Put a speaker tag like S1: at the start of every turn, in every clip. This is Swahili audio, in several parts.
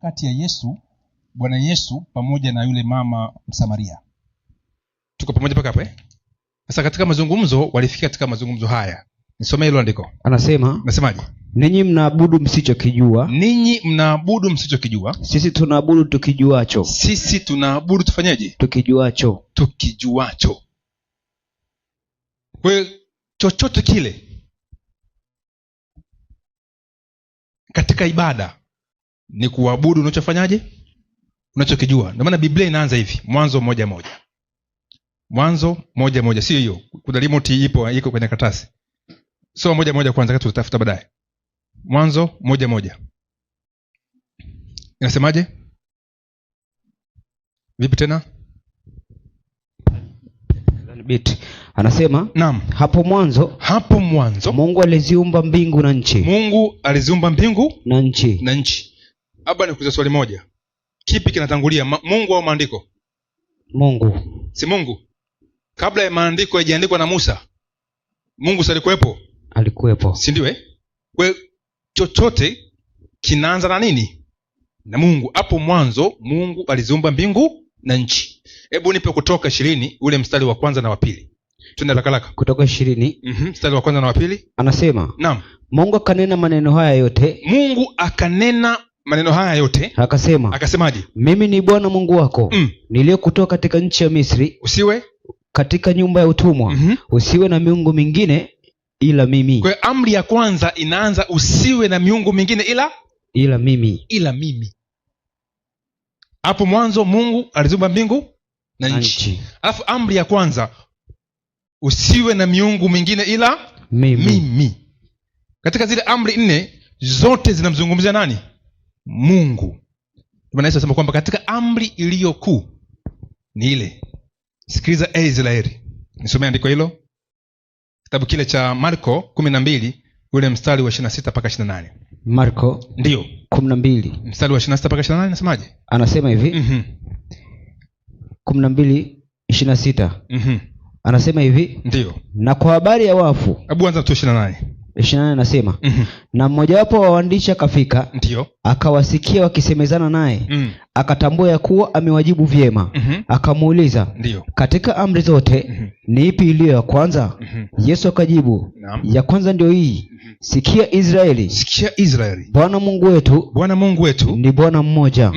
S1: kati ya Bwana Yesu pamoja na yule mama Msamaria. Tuko pamoja mpaka hapo Sasa katika mazungumzo walifikia katika mazungumzo haya. Nisomee hilo andiko. Nasemaje?
S2: Ninyi mnaabudu msichokijua.
S1: Ninyi mnaabudu msichokijua.
S2: Sisi tunaabudu tukijuacho.
S1: Sisi tunaabudu tufanyaje?
S2: Tukijuacho.
S1: Kwa chochote kile katika ibada ni kuabudu unachofanyaje? Unachokijua. Ndio maana Biblia inaanza hivi, Mwanzo 1:1. Mwanzo 1:1, sio hiyo. Kuna remote iko kwenye karatasi. Soma 1:1 kwanza kati tutafuta baadaye. Mwanzo 1:1. Inasemaje? Vipi tena?
S2: Anasema,
S1: naam,
S2: hapo mwanzo
S1: Mungu
S2: aliziumba mbingu na nchi.
S1: Na nchi. Hapa nikuuliza swali moja. Kipi kinatangulia, Mungu au maandiko?
S2: Mungu.
S1: Si Mungu? Kabla ya maandiko hayajaandikwa na Musa, Mungu alikuwepo?
S2: Alikuwepo.
S1: Si ndio Kwa chochote kinaanza na nini? Na Mungu. Hapo mwanzo Mungu aliziumba mbingu na nchi. Hebu nipe Kutoka 20 ule mstari wa kwanza na wa pili. Twende haraka.
S2: Kutoka 20.
S1: Mstari wa kwanza na wa pili.
S2: Anasema,
S1: naam,
S2: Mungu akanena maneno haya yote.
S1: Akasemaje?
S2: Mimi ni Bwana Mungu wako, niliyekutoa katika nchi ya Misri,
S1: usiwe
S2: katika nyumba ya utumwa. Usiwe na miungu mingine ila mimi.
S1: Kwa amri ya kwanza inaanza usiwe na miungu mingine
S2: ila
S1: mimi. Hapo mwanzo Mungu aliziumba mbingu na nchi. Alafu amri ya kwanza usiwe na miungu mingine ila mimi. Katika zile amri 4 zote zinamzungumzia nani? Mungu. Bwana Yesu anasema kwamba katika amri iliyo kuu ni ile. Sikiliza Israeli. Nisomee andiko hilo. Kitabu kile cha Marko 12 ule mstari wa 26 mpaka 28.
S2: Marko
S1: ndio
S2: 12
S1: mstari wa 26 mpaka 28 nasemaje?
S2: Anasema hivi. 12:26. Anasema hivi.
S1: Ndio.
S2: Na kwa habari ya wafu.
S1: Hebu anza tu 28.
S2: 28 anasema, na mmojawapo wa waandishi akafika,
S1: ndio,
S2: akawasikia wakisemezana naye, akatambua ya kuwa amewajibu vyema. Akamuuliza,
S1: ndio,
S2: katika amri zote ni ipi iliyo ya kwanza? Yesu akajibu, ya kwanza ndio hii, sikia Israeli, Bwana Mungu wetu ni Bwana mmoja.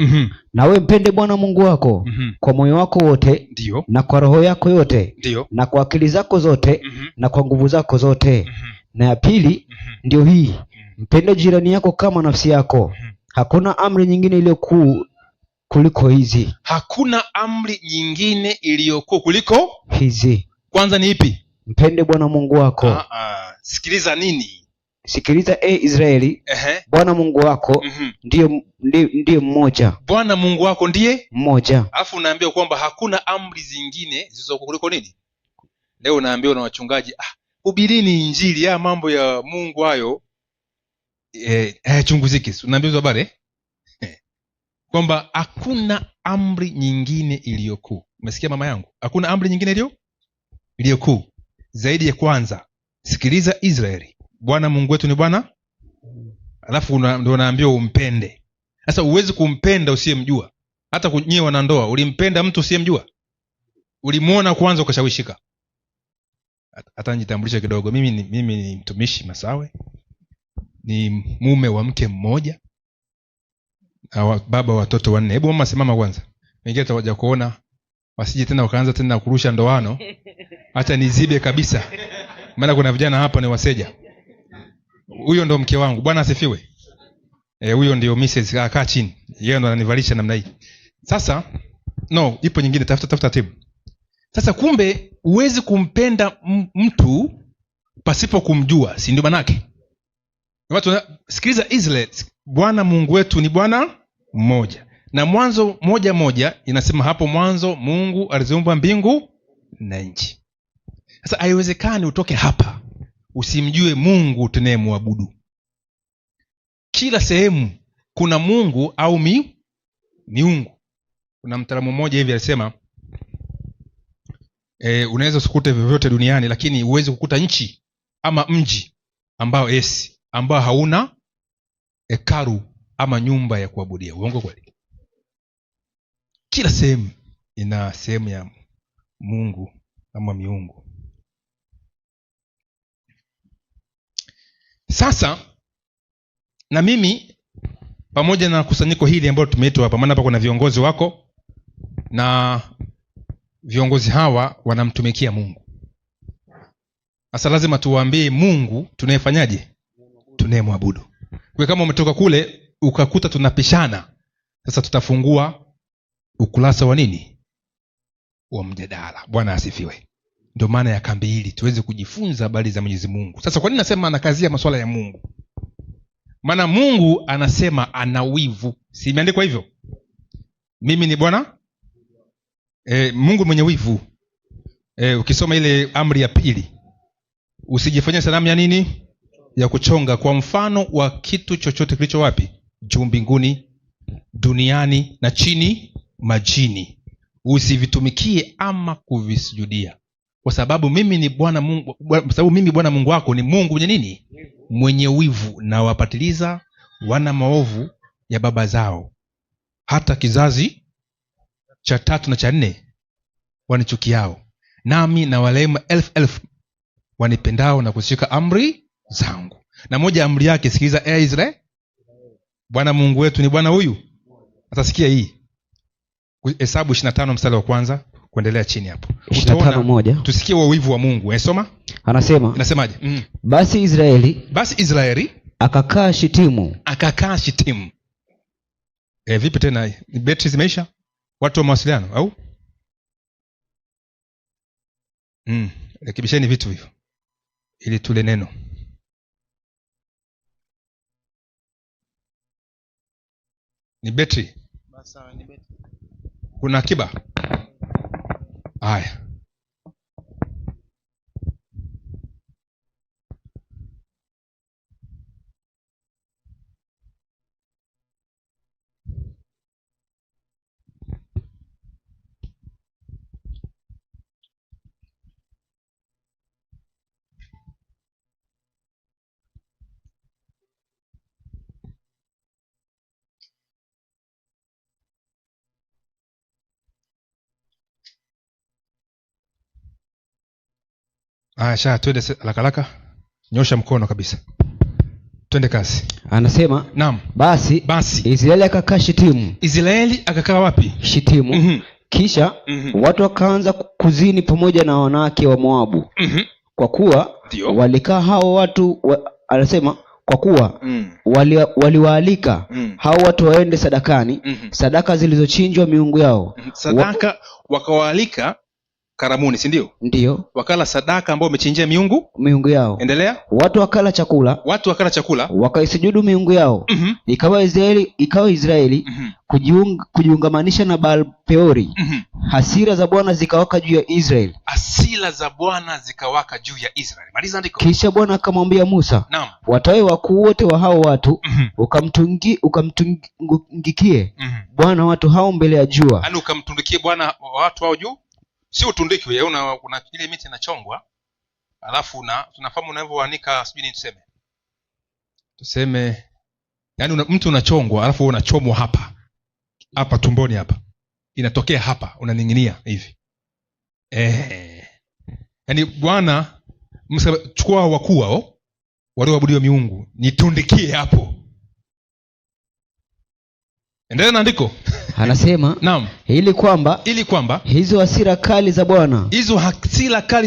S2: Na wewe mpende Bwana Mungu wako kwa moyo wako wote,
S1: ndio,
S2: na kwa roho yako yote,
S1: ndio,
S2: na kwa akili zako zote, na kwa nguvu zako zote. Na ya pili ndio hii, mpende jirani yako kama nafsi yako. Hakuna amri nyingine iliyo kuu kuliko hizi.
S1: Hakuna amri nyingine iliyo kuu kuliko
S2: hizi.
S1: Kwanza ni ipi?
S2: Mpende Bwana Mungu wako.
S1: Sikiliza nini?
S2: Sikiliza Israeli. Bwana Mungu wako ndiye mmoja.
S1: Bwana Mungu wako ndiye
S2: mmoja.
S1: Alafu unaambiwa kwamba hakuna amri zingine zilizo kuliko nini? Leo unaambiwa na wachungaji, hubirini injili, ya mambo ya Mungu hayo chunguziki. Unaambiwa habari kwamba hakuna amri nyingine iliyokuu. Umesikia mama yangu? Hakuna amri nyingine iliyokuu zaidi ya kwanza, sikiliza Israeli, Bwana Mungu wetu ni Bwana. Alafu ndio unaambiwa umpende. Sasa uwezi kumpenda usiyemjua. Hata nyie wanandoa, ulimpenda mtu usiyemjua? Ulimuona kwanza ukashawishika? Hata nijitambulishe kidogo. Mimi ni mtumishi Masawe, ni mume wa mke mmoja, baba watoto 4. Hebu mama simama kwanza, wengine tutawaja kuona, wasije tena wakaanza tena kurusha ndoano. Acha nizibe kabisa, maana kuna vijana hapa ni waseja. Huyo ndo mke wangu. Bwana asifiwe. Huyo ndio Mrs. Kaa chini, yeye ndo ananivalisha namna hii. Sasa ipo nyingine, tafuta tibu. Sasa kumbe huwezi kumpenda mtu pasipo kumjua, si ndio manake? Watu sikiliza Israeli, Bwana Mungu wetu ni Bwana mmoja. Na Mwanzo 1:1 inasema hapo mwanzo Mungu aliziumba mbingu na nchi. Sasa haiwezekani utoke hapa usimjue Mungu tunayemwabudu. Kila sehemu kuna Mungu au miungu. Kuna mtaalamu mmoja hivi alisema unaweza usikute vyovyote duniani, lakini huwezi kukuta nchi ama mji ambao hauna hekalu ama nyumba ya kuabudia. Uongo kweli? Kila sehemu ina sehemu ya Mungu ama miungu. Sasa na mimi pamoja na kusanyiko hili ambalo tumeitwa hapa, maana hapa kuna viongozi wako na viongozi hawa wanamtumikia Mungu. Sasa lazima tuwaambie Mungu tunayefanyaje, tunayemwabudu. Kwa kama umetoka kule ukakuta tunapishana, sasa tutafungua ukurasa wa nini, wa mjadala. Bwana asifiwe. Ndio maana ya kambi hili, tuweze kujifunza habari za Mwenyezi Mungu. Sasa kwa nini nasema anakazia masuala ya Mungu? Maana Mungu anasema ana wivu. Si imeandikwa hivyo? Mimi ni Bwana Mungu mwenye wivu. Ukisoma ile amri ya pili, usijifanyie sanamu ya nini, ya kuchonga, kwa mfano wa kitu chochote kilicho wapi, juu mbinguni, duniani na chini majini. Usivitumikie ama kuvisujudia, kwa sababu mimi ni Bwana Mungu, kwa sababu mimi Bwana Mungu wako ni Mungu mwenye nini, mwenye wivu, na wapatiliza wana maovu ya baba zao hata kizazi cha 3 na cha 4 wanichukiao, nami na walehemu 1000 wanipendao na kuzishika amri zangu. Na moja amri yake, sikiliza Israeli, Bwana Mungu wetu ni Bwana huyu. Atasikia hii Hesabu 25 mstari wa kwanza kuendelea chini hapo.
S2: 25:1.
S1: Tusikie wivu wa Mungu. Soma. Inasemaje?
S2: Basi Israeli akakaa Shitimu.
S1: Vipi tena? Betri zimeisha? Watu wa mawasiliano au? Rekebisheni vitu hivyo ili tule neno. Ni betri.
S3: Sawa, ni betri.
S1: Kuna akiba? Haya. Twende haraka. Nyosha mkono kabisa. Twende kazi.
S2: Anasema,
S1: naam.
S2: Basi Israeli akakaa Shitimu.
S1: Israeli akakaa wapi?
S2: Shitimu. Kisha watu wakaanza kuzini pamoja na wanawake wa Moabu. Kwa kuwa walikaa hao watu anasema kwa kuwa waliwaalika hao watu waende sadakani, sadaka zilizochinjwa miungu yao.
S1: Sadaka wakawaalika karamuni, si ndio?
S2: Ndio.
S1: Wakala sadaka ambao wamechinjia miungu
S2: yao.
S1: Endelea.
S2: Watu wakala chakula, wakaisujudu miungu yao. Ikawa Israeli kujiungamanisha na Baal Peori. Hasira za Bwana zikawaka juu ya Israeli. Maliza andiko. Kisha Bwana akamwambia Musa,
S1: naam,
S2: watawe wakuu wote wa hao watu, ukamtungikie Bwana watu hao mbele ya jua.
S1: Yaani ukamtundikie Bwana watu hao juu. Si utundiki wewe, kuna ile miti inachongwa, alafu tunafahamu unavyoanika, sijui nini tuseme, yani mtu unachongwa alafu unachomwa hapa tumboni hapa, inatokea hapa, unaning'inia hivi. Yani Bwana chukua wakuu wao walioabudiwa miungu, nitundikie hapo. Endelea na andiko.
S2: Anasema,
S1: naam,
S2: ili kwamba hizo hasira kali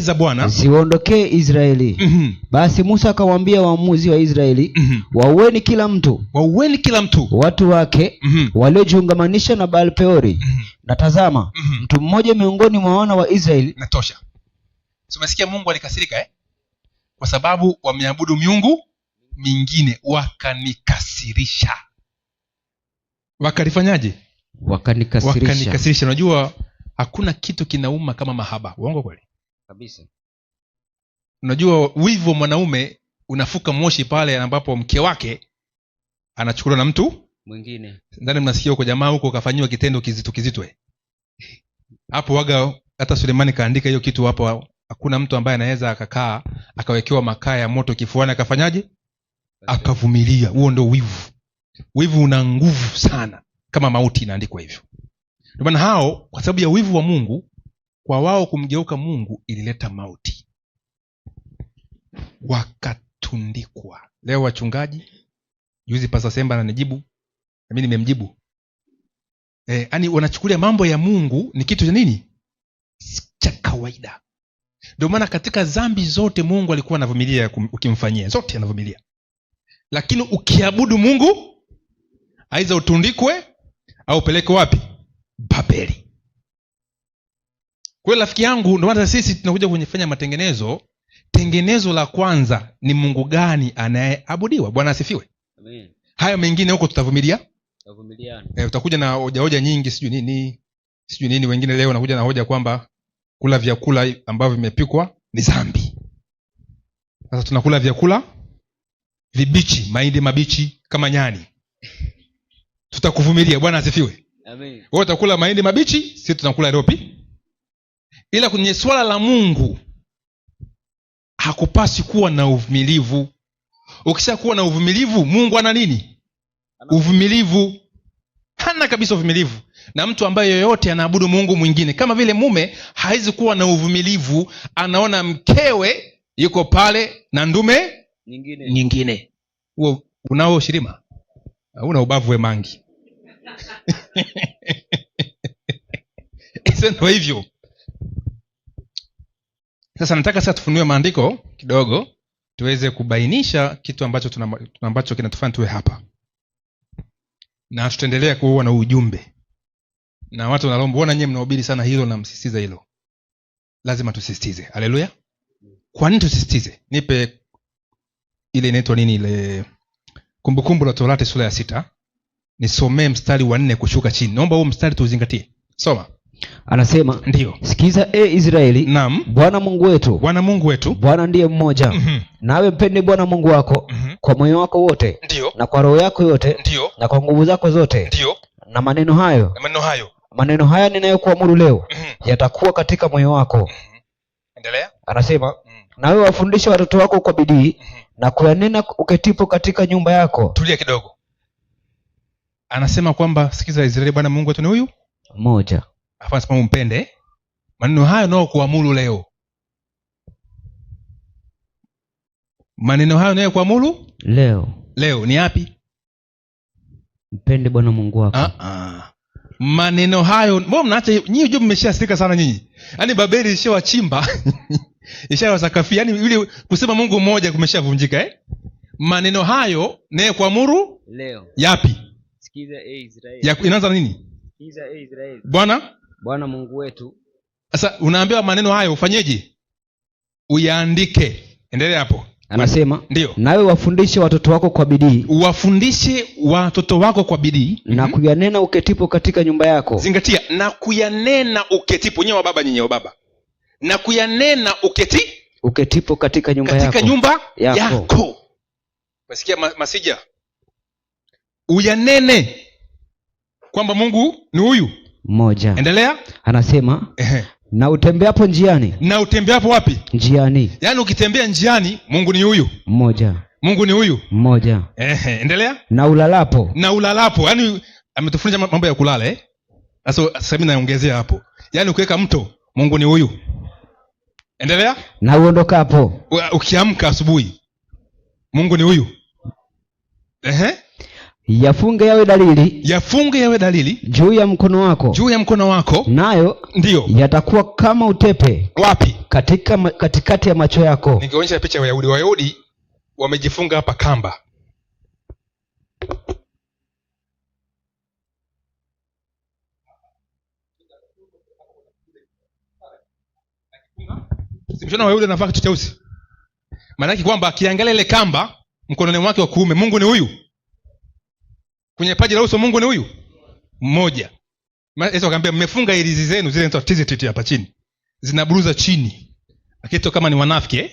S2: za Bwana ziwaondokee Israeli. Basi Musa akamwambia waamuzi wa Israeli, waueni kila mtu watu wake waliojiungamanisha na Baal Peori. Na tazama, mtu mmoja miongoni mwa wana wa Israeli.
S1: Natosha. Umesikia Mungu alikasirika kwa sababu wameabudu miungu mingine, wakanikasirisha. Wakalifanyaje? Wakanikasirisha. Unajua hakuna kitu kinauma kama mahaba. Uongo kweli?
S2: Kabisa.
S1: Unajua wivu wa mwanaume unafuka moshi pale ambapo mke wake anachukuliwa na mtu
S2: mwingine.
S1: Ndani mnasikia huko jamaa huko kafanyiwa kitendo kizito. Hapo waga hata Sulemani kaandika hiyo kitu hapo. Hakuna mtu ambaye anaweza akakaa akawekewa makaa ya moto kifuani akafanyaje? Akavumilia. Huo ndio wivu. wivu una nguvu sana kama mauti, inaandikwa hivyo. Ndio maana hao, kwa sababu ya wivu wa Mungu, kwa wao kumgeuka Mungu ilileta mauti, wakatundikwa. Leo wachungaji, juzi Pastor Semba ananijibu na mimi nimemjibu, yani wanachukulia mambo ya Mungu ni kitu cha nini, cha kawaida. Ndio maana katika dhambi zote Mungu alikuwa anavumilia, ukimfanyia zote anavumilia. Lakini ukiabudu Mungu, aidha utundikwe au peleke wapi? Babeli. Kwa hiyo rafiki yangu, ndio maana sisi tunakuja kufanya matengenezo. Tengenezo la kwanza ni Mungu gani anayeabudiwa? Bwana asifiwe.
S3: Amen.
S1: Hayo mengine huko tutavumilia.
S3: Tutavumiliana.
S1: Utakuja na hoja nyingi, sijui nini. Wengine leo nakuja na hoja kwamba kula vyakula ambavyo vimepikwa ni dhambi. Sasa tunakula vyakula vibichi, mahindi mabichi kama nyani. Tutakuvumilia. Bwana asifiwe.
S3: Amen.
S1: Wewe utakula mahindi mabichi, sisi tunakula ropi. Ila kwenye swala la Mungu hakupasi kuwa na uvumilivu. Ukisha kuwa na uvumilivu, Mungu ana nini? Uvumilivu. Hana kabisa uvumilivu. Na mtu ambaye yoyote anaabudu Mungu mwingine, kama vile mume haizi kuwa na uvumilivu, anaona mkewe yuko pale na ndume nyingine. Huo unao shirima, una ubavu we mangi. Ndio hivyo. Sasa nataka sasa tufunue maandiko kidogo tuweze kubainisha kitu ambacho kinatufanya tuwe hapa, na tutaendelea kuwa na ujumbe. Na watu wanalomba, nyinyi mnahubiri sana hilo na msisitiza hilo. Lazima tusisitize. Haleluya. Kwa nini tusisitize? Nipe ile inaitwa nini, ile Kumbukumbu la Torati sura ya 6. Nisomee mstari wa 4 kushuka chini. Naomba huo mstari tuuzingatie. Soma.
S2: Anasema,
S1: ndio,
S2: sikiza Israeli,
S1: naam,
S2: Bwana Mungu wetu Bwana ndiye mmoja. Nawe mpende Bwana Mungu wako kwa moyo wako wote,
S1: ndio,
S2: na kwa roho yako yote,
S1: ndio,
S2: na kwa nguvu zako zote,
S1: ndio.
S2: Na maneno haya ninayokuamuru leo yatakuwa katika moyo wako.
S1: Endelea.
S2: Anasema, nawe wafundishe watoto wako kwa bidii na kuyanena uketipo katika nyumba yako.
S1: Tulia kidogo. Anasema kwamba sikiza Israeli, Bwana Mungu wetu ni huyu
S2: mmoja.
S1: Afanye mpende. Maneno hayo nao kuamuru leo. Maneno hayo nayo kuamuru leo ni yapi?
S2: Mpende Bwana Mungu wako.
S1: Maneno hayo, mbona mnaacha nyinyi? Unajua mmeshasika sana nyinyi. Yaani Babeli ishawachimba. Ishawasakafia. Yaani yule kusema Mungu mmoja kumeshavunjika Maneno hayo nayo kuamuru
S3: leo.
S1: Yapi?
S3: Sikiza Israeli.
S1: Inaanza nini?
S3: Sikiza Israeli.
S2: Bwana Mungu wetu.
S1: Sasa unaambiwa maneno hayo ufanyeje? Uyaandike. Endelea hapo.
S2: Anasema,
S1: ndio,
S2: nawe wafundishe watoto wako kwa bidii.
S1: Wafundishe watoto wako kwa bidii.
S2: Na kuyanena uketipo katika nyumba yako.
S1: Zingatia, na kuyanena uketipo. Nyewe wa baba. Na kuyanena
S2: uketipo katika nyumba
S1: yako. Masikia masija. Uyanene kwamba Mungu ni huyu
S2: mmoja.
S1: Endelea.
S2: Anasema, na utembeapo njiani.
S1: Na utembeapo wapi?
S2: Njiani.
S1: Yaani ukitembea njiani, Mungu ni huyu
S2: mmoja.
S1: Mungu ni huyu
S2: mmoja.
S1: Endelea.
S2: Na ulalapo.
S1: Yaani ametufundisha mambo ya kulala Sasa mimi naongezea hapo. Yaani ukiweka mto, Mungu ni huyu. Endelea.
S2: Na uondokapo.
S1: Ukiamka asubuhi, Mungu ni huyu.
S2: Yafunge yawe dalili juu ya mkono wako, nayo
S1: ndio
S2: yatakuwa kama utepe.
S1: Wapi?
S2: Katikati ya macho yako.
S1: Ningeonyesha picha ya Wayahudi wamejifunga hapa kamba. Simshona Wayahudi anavaa kitu cheusi. Maana yake kwamba akiangalia ile kamba mkononi mwake wa kuume, Mungu ni huyu. Kwenye paji la uso, Mungu ni huyu mmoja. Yesu akamwambia, mmefunga hirizi zenu zile tizititi hapa chini, zinaburuza chini, akito kama ni wanafiki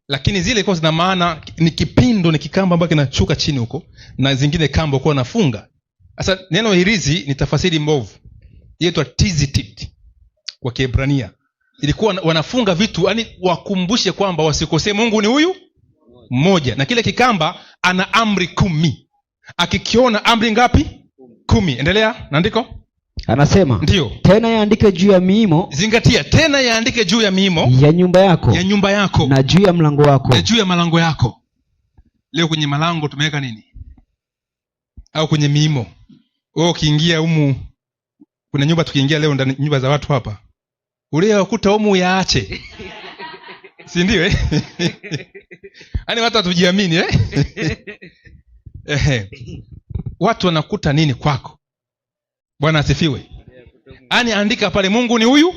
S1: lakini zile kwa zina maana ni kipindo, ni kikamba ambacho kinachuka chini huko, na zingine kamba kwa nafunga. Sasa neno hirizi ni tafasiri mbovu, inaitwa tizititi kwa Kiebrania. Ilikuwa wanafunga vitu yani wakumbushe kwamba wasikosee Mungu ni huyu mmoja, na kile kikamba ana amri 10. akikiona amri ngapi? 10. Endelea na andiko.
S2: Anasema
S1: ndio,
S2: tena yaandike juu ya miimo.
S1: Zingatia, tena yaandike juu ya miimo
S2: ya nyumba yako,
S1: na
S2: juu ya mlango wako.
S1: Na juu ya malango yako. Leo kwenye malango tumeweka nini? Au kwenye miimo? Wewe ukiingia humu, kuna nyumba tukiingia leo ndani, nyumba za watu hapa, ule wakuta humu yaache. Si ndio Yaani watu hatujiamini Watu wanakuta nini kwako? Bwana asifiwe. Yaani andika pale, Mungu ni huyu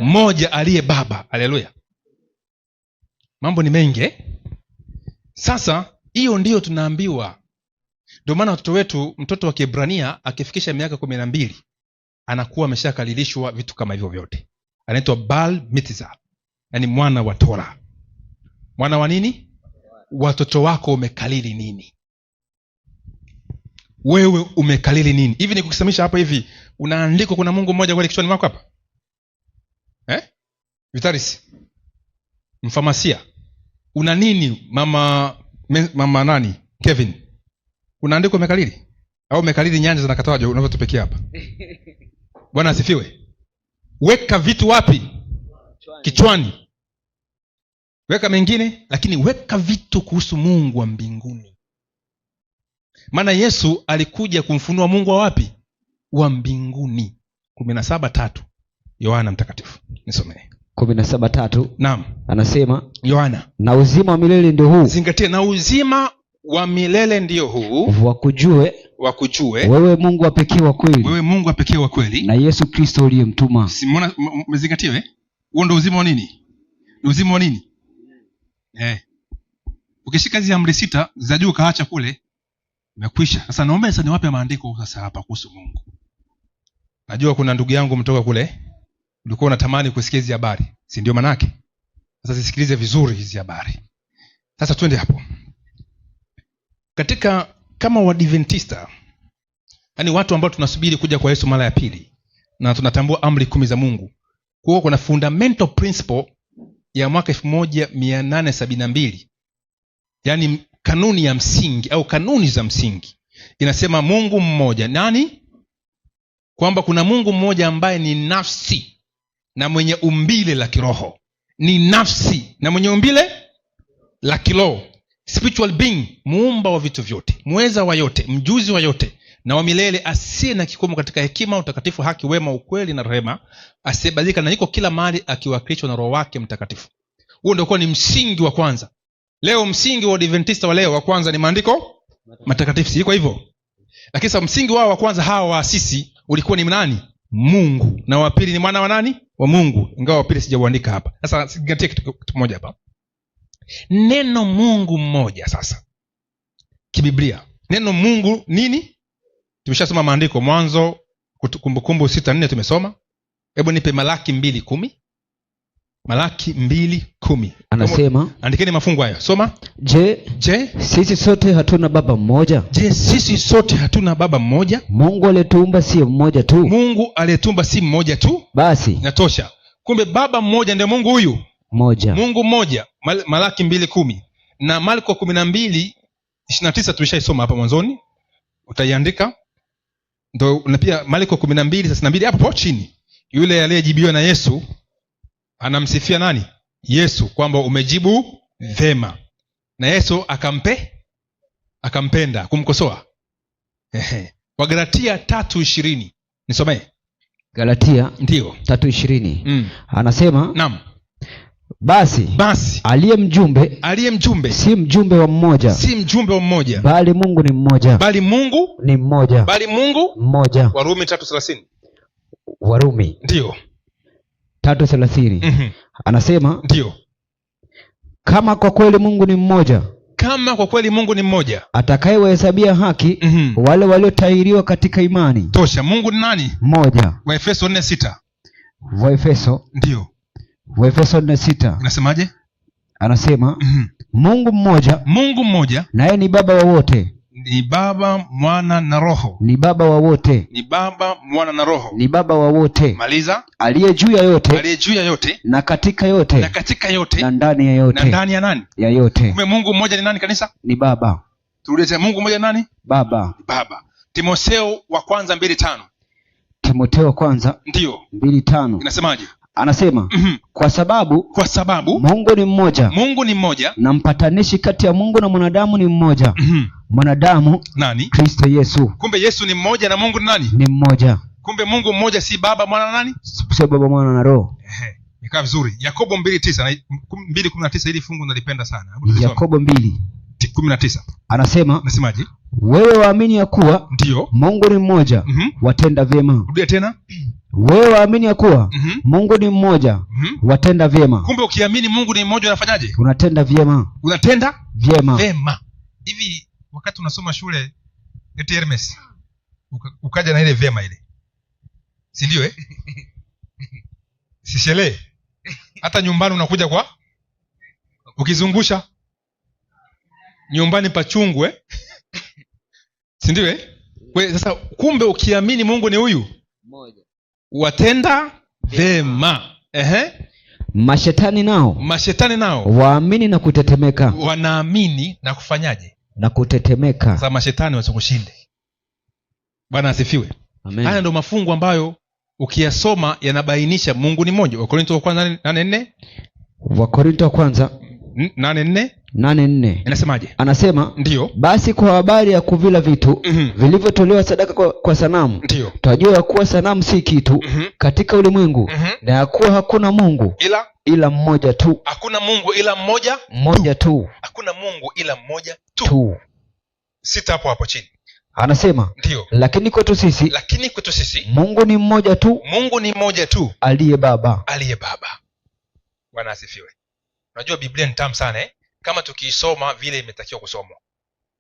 S1: mmoja aliye Baba. Haleluya. Mambo ni mengi Sasa hiyo ndiyo tunaambiwa. Ndio maana watoto wetu, mtoto wa Kiebrania akifikisha miaka 12 anakuwa ameshakalilishwa vitu kama hivyo vyote. Anaitwa Bal Mitzah, yaani mwana wa Tora. Mwana wa nini? Watoto wako umekalili nini? Wewe umekalili nini? Hivi ni kukisamisha hapa hivi, unaandikwa kuna Mungu mmoja kweli kichwani mwako hapa? Vitaris, mfamasia, una nini? Mama nani? Kevin, unaandikwa umekalili? Au umekalili nyanja zinakatawaje unavyotupikia hapa? Bwana asifiwe. Weka vitu wapi? Kichwani. Weka mengine, lakini weka vitu kuhusu Mungu wa mbinguni. Maana Yesu alikuja kumfunua Mungu wa wapi? Wa mbinguni. 17:3 Yohana mtakatifu. Nisomee
S2: 17:3.
S1: Naam.
S2: Anasema
S1: Yohana,
S2: na uzima wa milele ndio huu.
S1: Zingatia, na uzima wa milele ndio huu, wakujue
S2: wewe Mungu wa pekee wa kweli,
S1: na
S2: Yesu Kristo uliyemtuma.
S1: Simona, mmezingatia huo ndio uzima wa nini? Ni uzima wa nini? Ukishika hizi amri 6 za juu kaacha kule, umekwisha. Sasa naomba sasa niwape maandiko sasa hapa kuhusu Mungu. Najua kuna ndugu yangu mtoka kule, ulikuwa unatamani kusikia hizi habari, si ndio? Manake sasa zisikilize vizuri hizi habari. Sasa twende hapo. Katika kama Waadventista, yaani watu ambao tunasubiri kuja kwa Yesu mara ya pili, na tunatambua amri 10 za Mungu, kwa kuna fundamental principle ya mwaka 1872, yaani kanuni ya msingi au kanuni za msingi, inasema Mungu mmoja. Nani? Kwamba kuna Mungu mmoja ambaye ni nafsi na mwenye umbile la kiroho. Ni nafsi na mwenye umbile la kiroho, spiritual being, muumba wa vitu vyote, muweza wa yote, mjuzi wa yote, na wa milele, asiye na kikomo katika hekima, utakatifu, haki, wema, ukweli na rehema, asiyebadilika, na yuko kila mahali akiwakilishwa na Roho wake Mtakatifu. Huo ndio kwa ni msingi wa kwanza. Leo msingi wa Adventista wa leo wa kwanza ni maandiko matakatifu, siko hivyo? Lakini sasa msingi wao wa kwanza hawa waasisi ulikuwa ni nani? Mungu. Na wa pili ni mwana wa nani? Wa Mungu. Ingawa wa pili sijauandika hapa. Sasa zingatia kitu kimoja hapa. Neno Mungu mmoja sasa. Kibiblia. Neno Mungu nini? Tumeshasoma maandiko Mwanzo, Kumbukumbu 6:4 tumesoma. Hebu nipe Malaki 2:10. Malaki 2:10.
S2: Anasema,
S1: andikeni mafungu hayo. Soma.
S2: Je, sisi sote hatuna baba mmoja?
S1: Je, sisi sote hatuna baba mmoja?
S2: Mungu aliyetuumba si mmoja tu.
S1: Mungu aliyetuumba si mmoja tu?
S2: Basi
S1: inatosha. Kumbe baba mmoja ndio Mungu huyu
S2: mmoja.
S1: Mungu mmoja. Malaki 2:10 na Marko 12:29 tulishaisoma hapa mwanzoni. Utaiandika. Ndio, na pia Marko 12:32 hapo chini. Yule aliyejibiwa na Yesu anamsifia nani? Yesu, kwamba umejibu vema. Na Yesu akampenda kumkosoa. Wagalatia 3:20. Nisomee.
S2: Galatia
S1: ndio
S2: 3:20. Anasema,
S1: naam,
S2: basi aliye mjumbe si mjumbe wa mmoja, bali Mungu ni mmoja. Warumi 3:30. Warumi
S1: ndio
S2: 3:30. Anasema,
S1: ndio,
S2: kama kwa kweli Mungu ni mmoja, atakayewahesabia haki wale waliotahiriwa katika imani.
S1: Tosha. Mungu ni nani?
S2: Mmoja.
S1: Waefeso 4:6.
S2: Ndio. Waefeso 4:6.
S1: Inasemaje?
S2: Anasema, Mungu mmoja, naye ni baba wa wote.
S1: Ni Baba, Mwana na Roho.
S2: Ni baba wa wote.
S1: Ni Baba, Mwana na Roho.
S2: Ni baba wa wote.
S1: Maliza.
S2: Aliye juu ya yote. Na katika yote.
S1: Na ndani ya yote.
S2: Na ndani ya yote.
S1: Na ndani ya nani?
S2: Ya yote.
S1: Mungu mmoja ni nani kanisa?
S2: Ni Baba.
S1: Turudie tena, Mungu mmoja nani?
S2: Baba.
S1: Baba. Timotheo wa kwanza 2:5.
S2: Timotheo wa kwanza
S1: ndio
S2: 2:5
S1: inasemaje?
S2: Anasema kwa sababu Mungu ni mmoja na mpatanishi kati ya Mungu na mwanadamu ni mmoja. Mwanadamu
S1: nani?
S2: Kristo Yesu.
S1: Kumbe Yesu ni mmoja na Mungu ni nani?
S2: Ni mmoja.
S1: Kumbe Mungu mmoja, si Baba, Mwana na nani?
S2: Si Baba, Mwana na Roho.
S1: Nikaa vizuri. Yakobo 2:9 na 2:19, hili fungu nalipenda sana.
S2: Yakobo 2:19
S1: anasema, nasemaje?
S2: Wewe waamini ya kuwa
S1: ndio
S2: Mungu ni mmoja, watenda vyema.
S1: Rudia tena.
S2: Wewe waamini ya kuwa Mungu ni mmoja, watenda vyema.
S1: Kumbe ukiamini Mungu ni mmoja unafanyaje?
S2: Unatenda vyema.
S1: Unatenda
S2: vyema.
S1: Vyema. Hivi wakati unasoma shule eti Hermes ukaja na ile vyema ile, si ndio Sishele. Hata nyumbani unakuja kwa ukizungusha nyumbani pachungwe si ndio Kwa sasa kumbe ukiamini Mungu ni huyu mmoja, watenda vema.
S2: Mashetani nao waamini na kutetemeka.
S1: Wanaamini na kufanyaje?
S2: Na kutetemeka.
S1: Sasa mashetani wasikushinde. Bwana asifiwe.
S2: Amen.
S1: Haya ndio mafungu ambayo ukiyasoma yanabainisha Mungu ni mmoja. Wakorintho wa kwanza 8:4.
S2: Wakorintho wa kwanza 8:4
S1: inasemaje?
S2: Anasema
S1: ndio,
S2: basi kwa habari ya kuvila vitu vilivyotolewa sadaka kwa sanamu, twajua ya kuwa sanamu si kitu katika ulimwengu, na ya kuwa hakuna Mungu ila mmoja tu.
S1: Hakuna Mungu ila
S2: mmoja tu.
S1: Hakuna Mungu ila mmoja tu. Sita hapo chini.
S2: Anasema
S1: ndio,
S2: lakini kwetu sisi Mungu ni mmoja tu, aliye Baba.
S1: Bwana asifiwe. Unajua Biblia ni tamu sana kama tukiisoma vile imetakiwa kusomwa.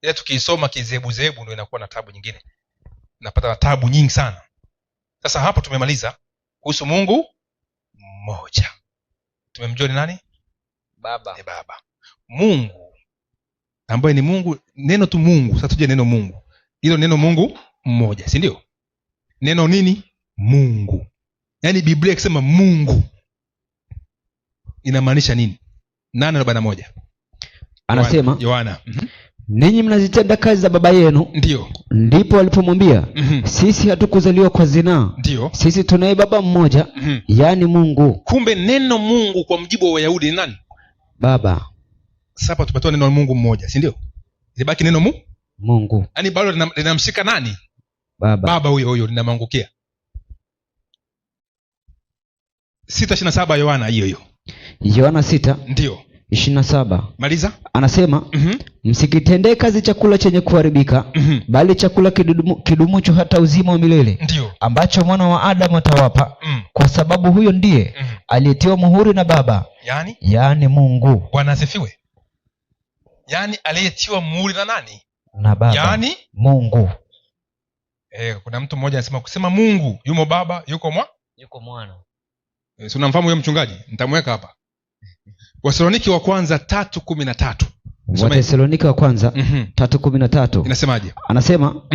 S1: Ila tukiisoma kizebuzebu ndio inakuwa na tabu nyingine. Napata tabu nyingi sana. Sasa hapo tumemaliza kuhusu Mungu mmoja. Tumemjua ni nani?
S3: Baba.
S1: Ni Baba. Mungu ambaye ni Mungu, neno tu Mungu. Sasa tuje neno Mungu. Hilo neno Mungu mmoja, si ndio? Neno nini? Mungu. Yaani Biblia ikisema Mungu inamaanisha nini? 8:41
S2: anasema
S1: Yohana,
S2: ninyi mnazitenda kazi za baba yenu.
S1: Ndio.
S2: Ndipo walipomwambia sisi hatukuzaliwa kwa zinaa, sisi tunaye baba mmoja, yaani Mungu.
S1: Kumbe neno Mungu kwa mjibu wa Wayahudi ni nani?
S2: Baba.
S1: Sasa tupatoa neno Mungu mmoja, si ndio? Libaki neno
S2: Mungu.
S1: Yaani bado linamshika nani?
S2: Baba
S1: huyo linamwangukia. 6:27 Yohana hiyo.
S2: Yohana 6
S1: ndio
S2: 27.
S1: Maliza.
S2: Anasema msikitendee kazi chakula chenye kuharibika, bali chakula kidumucho hata uzima wa milele,
S1: ndio
S2: ambacho mwana wa Adamu atawapa, kwa sababu huyo ndiye aliyetiwa muhuri na Baba, yaani Mungu.
S1: Bwana asifiwe. Yaani aliyetiwa muhuri na nani?
S2: Na Baba,
S1: yaani
S2: Mungu.
S1: Kuna mtu mmoja anasema kusema Mungu yumo Baba, yuko
S3: Mwana.
S1: Si unamfahamu huyo mchungaji? Nitamweka hapa. Wathesalonike wa kwanza 3:13.
S2: Wathesalonike wa kwanza 3:13
S1: inasemaje?
S2: Anasema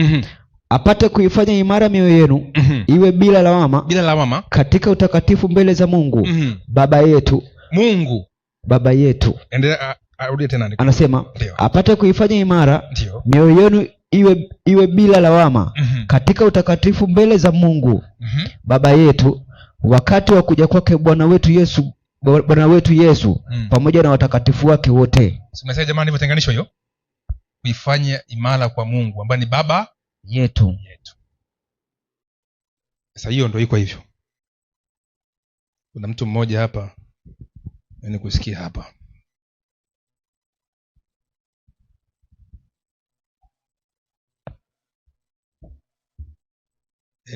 S2: apate kuifanya imara mioyo yenu, iwe bila lawama katika utakatifu mbele za Mungu Baba yetu.
S1: Mungu
S2: Baba yetu.
S1: Endelea, arudie tena.
S2: Anasema apate kuifanya imara mioyo yenu iwe bila lawama katika utakatifu mbele za Mungu Baba yetu, wakati wa kuja kwake Bwana wetu Yesu pamoja na watakatifu wake wote.
S1: Simesema jamani, imetenganishwa hiyo. Kuifanya imara kwa Mungu ambaye ni Baba
S2: yetu.
S1: Sasa hiyo ndio iko hivyo. Kuna mtu mmoja hapa yani kusikia hapa.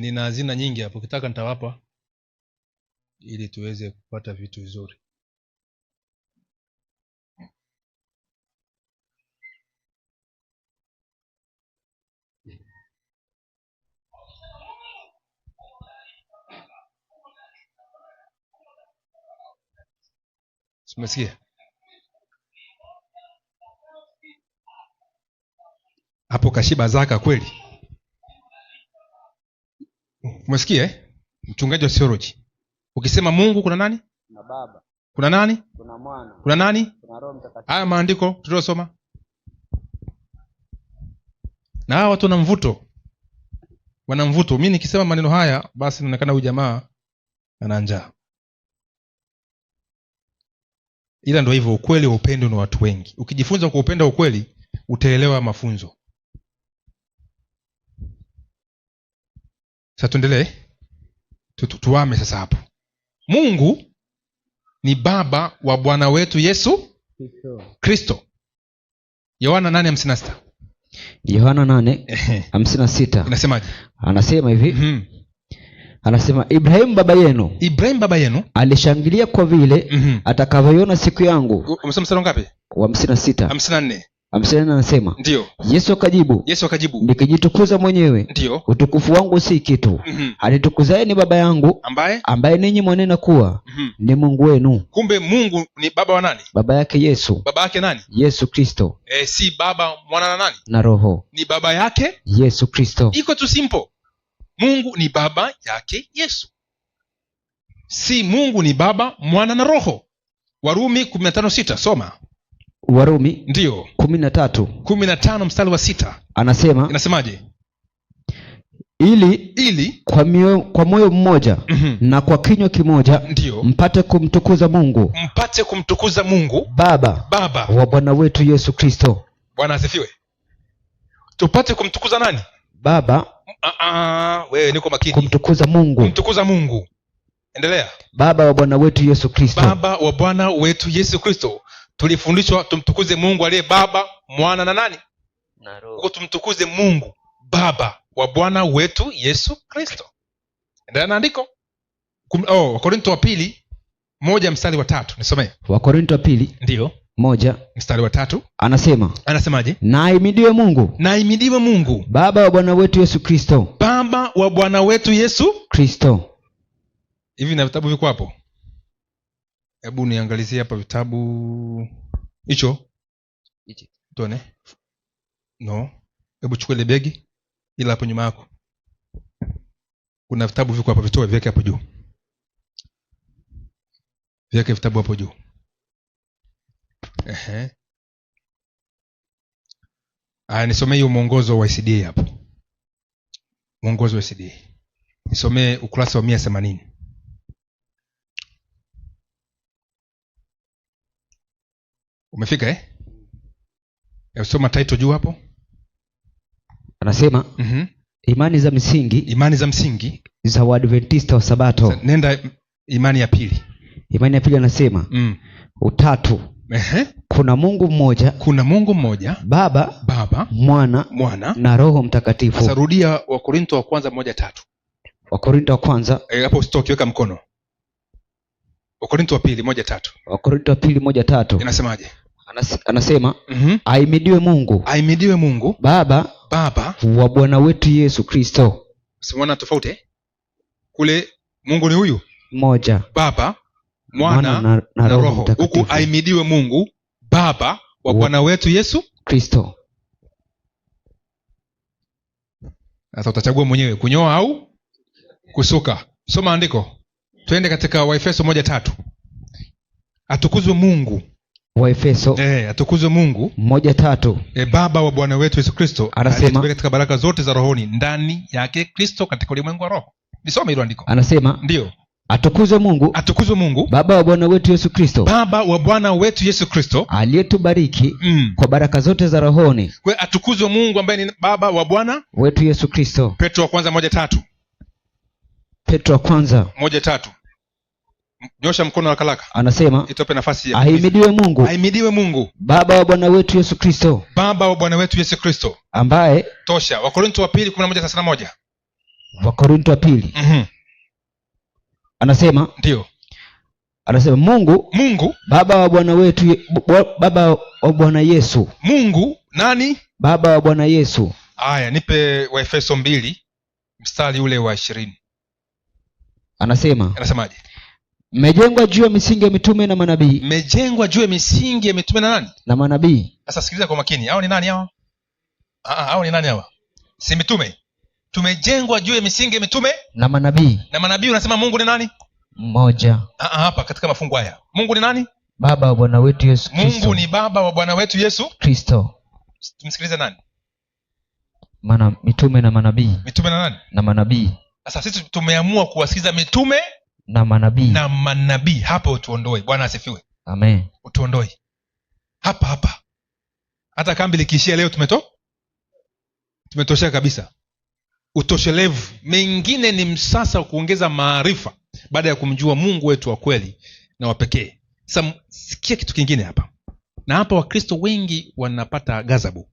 S1: Nina hazina nyingi hapo, ukitaka nitawapa ili tuweze kupata vitu vizuri. Umesikia? Hapo kashiba zaka kweli. Umesikia mchungaji wa theology? Ukisema Mungu kuna nani?
S3: Kuna Baba.
S1: Kuna nani?
S3: Kuna Mwana.
S1: Kuna nani?
S3: Kuna Roho Mtakatifu.
S1: Haya maandiko tuliosoma. na hawa watu wana mvuto. Mi nikisema maneno haya basi inaonekana huyu jamaa ana njaa, ila ndo hivyo. Ukweli wa upendo na watu wengi. Ukijifunza kwa upenda ukweli utaelewa mafunzo. Sasa tuendelee, tuame sasa hapo. Mungu ni baba wa Bwana wetu Yesu Kristo. Yohana 8:56.
S2: Yohana 8:56
S1: inasemaje?
S2: Anasema hivi, anasema Ibrahimu baba yenu alishangilia kwa vile atakavyoiona siku yangu.
S1: Umesema mstari ngapi?
S2: Wa 56.
S1: 54.
S2: 54 anasema
S1: ndio.
S2: Yesu akajibu nikijitukuza mwenyewe, ndio, utukufu wangu si kitu. Anitukuzaye ni baba yangu ambaye ninyi mwanena kuwa ni Mungu wenu.
S1: Kumbe Mungu ni baba wa nani?
S2: Baba yake Yesu.
S1: Baba yake nani?
S2: Yesu Kristo.
S1: Si baba mwana na nani?
S2: Na Roho.
S1: Ni baba yake
S2: Yesu Kristo.
S1: Iko tu simple. Mungu ni baba yake Yesu, si Mungu ni baba mwana na Roho. Warumi 15:6. Soma
S2: Warumi
S1: ndio
S2: 15
S1: mstari wa 6.
S2: Anasema,
S1: inasemaje?
S2: ili kwa moyo mmoja na kwa kinywa kimoja
S1: ndio
S2: mpate kumtukuza Mungu Baba wa Bwana wetu Yesu Kristo.
S1: Bwana asifiwe. Tupate kumtukuza nani? Baba. Wewe niko makini.
S2: Kumtukuza
S1: Mungu. Endelea.
S2: Baba wa Bwana wetu Yesu Kristo.
S1: Baba wa Bwana wetu Yesu Kristo. Tulifundishwa tumtukuze Mungu aliye Baba, Mwana na nani? Na Roho. Tumtukuze Mungu Baba wa Bwana wetu Yesu Kristo. Endelea na andiko. Wakorintho wa pili 1 mstari wa 3. Nisomee.
S2: Wakorintho wa pili
S1: ndio
S2: 1
S1: mstari wa 3.
S2: Anasemaje? Na ahimidiwe Mungu Baba wa Bwana wetu Yesu Kristo.
S1: Baba wa Bwana wetu Yesu
S2: Kristo.
S1: Hivi na vitabu viko hapo? Hebu niangalizie hapa vitabu hicho. Tuone. No. Hebu chukua ile begi ila hapo nyuma yako. Kuna vitabu viko hapa, vitoe viweke hapo juu. Viweke vitabu hapo juu. Nisomee hiyo mwongozo wa ICD hapo. Mwongozo wa ICD. Nisomee ukurasa wa 180. Umefika Soma title juu hapo.
S2: Anasema imani za msingi za Waadventista wa Sabato.
S1: Nenda imani ya pili.
S2: Anasema utatu. Kuna Mungu mmoja Baba, Mwana na Roho Mtakatifu.
S1: Sasa rudia Wakorintho wa kwanza 1:3.
S2: Wakorintho wa kwanza
S1: hapo usitoke, weka mkono. Wakorintho wa pili 1:3.
S2: Wakorintho wa pili 1:3.
S1: Inasemaje?
S2: Anasema ahimidiwe Mungu Baba wa Bwana wetu Yesu Kristo.
S1: Usimuona tofauti kule Mungu ni huyu
S2: mmoja,
S1: Baba, Mwana na Roho. Huku ahimidiwe Mungu Baba wa Bwana wetu Yesu
S2: Kristo.
S1: Sasa utachagua mwenyewe kunyoa au kusuka. Soma andiko. Twende katika Waefeso 1:3. Atukuzwe Mungu.
S2: Waefeso
S1: atukuzwe Mungu
S2: 1:3.
S1: Baba wa Bwana wetu Yesu Kristo,
S2: anasema
S1: katika baraka zote za rohoni ndani yake Kristo katika ulimwengu wa roho. Nisome hilo andiko.
S2: Anasema
S1: ndio.
S2: Atukuzwe Mungu Baba wa Bwana wetu Yesu Kristo.
S1: Baba wa Bwana wetu Yesu Kristo
S2: aliyetubariki kwa baraka zote za rohoni.
S1: Kwa atukuzwe Mungu ambaye ni Baba wa Bwana
S2: wetu Yesu Kristo.
S1: Petro wa kwanza 1:3.
S2: Petro wa kwanza
S1: 1:3. Nyosha mkono wa kalaka.
S2: Anasema
S1: itope nafasi ya
S2: ahimidiwe Mungu Baba wa Bwana wetu Yesu Kristo.
S1: Baba wa Bwana wetu Yesu Kristo
S2: ambaye
S1: tosha. Wakorintho wa pili 11:31.
S2: Wakorintho wa pili anasema
S1: ndio.
S2: Anasema Mungu Baba wa Bwana wetu Baba wa Bwana Yesu.
S1: Mungu nani?
S2: Baba wa Bwana Yesu.
S1: Haya, nipe Waefeso 2 mstari ule wa 20. Anasemaje?
S2: Mmejengwa juu ya misingi ya mitume na manabii.
S1: Mmejengwa juu ya misingi ya mitume na nani? Na
S2: manabii.
S1: Sasa sikiliza kwa makini. Hao ni nani hao? Hao ni nani hawa? Si mitume. Tumejengwa juu ya misingi ya mitume
S2: na manabii.
S1: Na manabii unasema Mungu ni nani?
S2: Mmoja.
S1: Hapa katika mafungu haya. Mungu ni nani?
S2: Baba wa Bwana wetu Yesu Kristo.
S1: Mungu ni Baba wa Bwana wetu Yesu
S2: Kristo.
S1: Tumsikilize nani?
S2: mitume na manabii.
S1: Mitume na nani?
S2: Na manabii.
S1: Sasa sisi tumeamua kuwasikiza mitume
S2: na manabii.
S1: Na manabii. Hapa utuondoe. Bwana asifiwe.
S2: Amen.
S1: Utuondoe hapa. Hata kambi likiishia leo tumetosheka kabisa. Utoshelevu. Mengine ni msasa wa kuongeza maarifa baada ya kumjua Mungu wetu wa kweli na wa pekee. Sasa sikia kitu kingine hapa. Na hapa Wakristo wengi wanapata ghadhabu.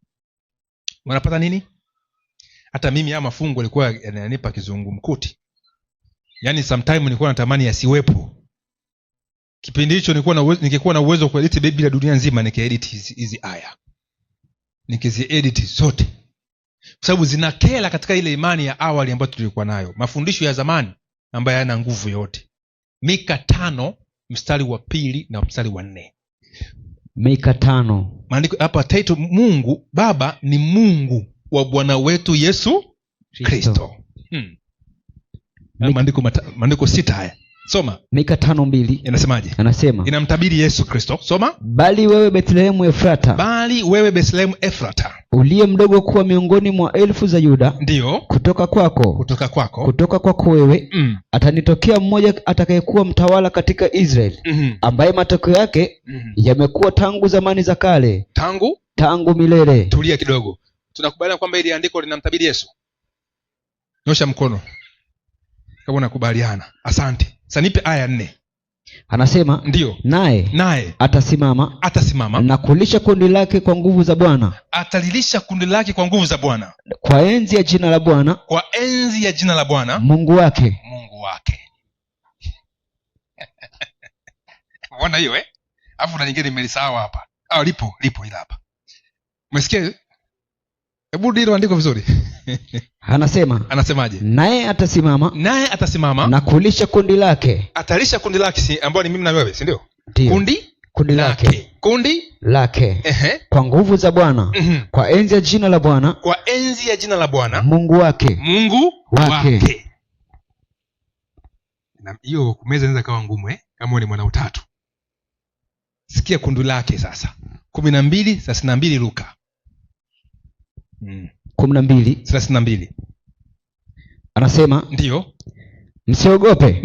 S1: Wanapata nini? Hata mimi haya mafungu yalikuwa yananipa kizungumkuti. Yaani sometime nilikuwa natamani yasiwepo. Kipindi hicho ningekuwa na uwezo wa kuedit Biblia dunia nzima, nikaedit hizi aya. Nikiziedit zote. Kwa sababu zinakela katika ile imani ya awali ambayo tulikuwa nayo. Mafundisho ya zamani ambayo hayana nguvu yote. Mika 5 mstari wa 2 na mstari wa 4.
S2: Mika 5.
S1: Maandiko hapa title, Mungu Baba ni Mungu wa Bwana wetu Yesu Kristo. Maandiko 6 haya. Soma.
S2: Mika 5:2.
S1: Inasemaje?
S2: Anasema,
S1: inamtabiri Yesu Kristo. Soma.
S2: Bali wewe Bethlehemu
S1: Efrata,
S2: uliye mdogo kuwa miongoni mwa elfu za Yuda,
S1: ndio
S2: kutoka kwako wewe atanitokea mmoja atakayekuwa mtawala katika Israeli, ambaye matokeo yake yamekuwa tangu zamani za kale, tangu milele.
S1: Tulia kidogo. Tunakubaliana kwamba ili andiko linamtabiri Yesu? Nyosha mkono kama unakubaliana. Asante. Sasa nipe aya 4.
S2: Anasema,
S1: ndio,
S2: naye atasimama na kulisha kundi lake kwa nguvu za Bwana.
S1: Atalilisha kundi lake kwa nguvu za Bwana,
S2: kwa enzi ya jina la Bwana, Mungu wake.
S1: Unaona hiyo Alafu na nyingine nimelisahau hapa. Lipo ila hapa. Umesikia? Hebu ndilo andiko vizuri. Anasemaje?
S2: Naye atasimama na kulisha kundi lake.
S1: Atalisha kundi lake, si ambao ni mimi na wewe, si ndio?
S2: Kundi lake. Kwa nguvu za Bwana. Kwa enzi ya jina la Bwana. Mungu wake.
S1: Na hiyo kumeza inaweza kawa ngumu kama ni mwana utatu. Sikia kundi lake sasa. 12:32 Luka.
S2: 12:32. Anasema,
S1: ndio,
S2: msiogope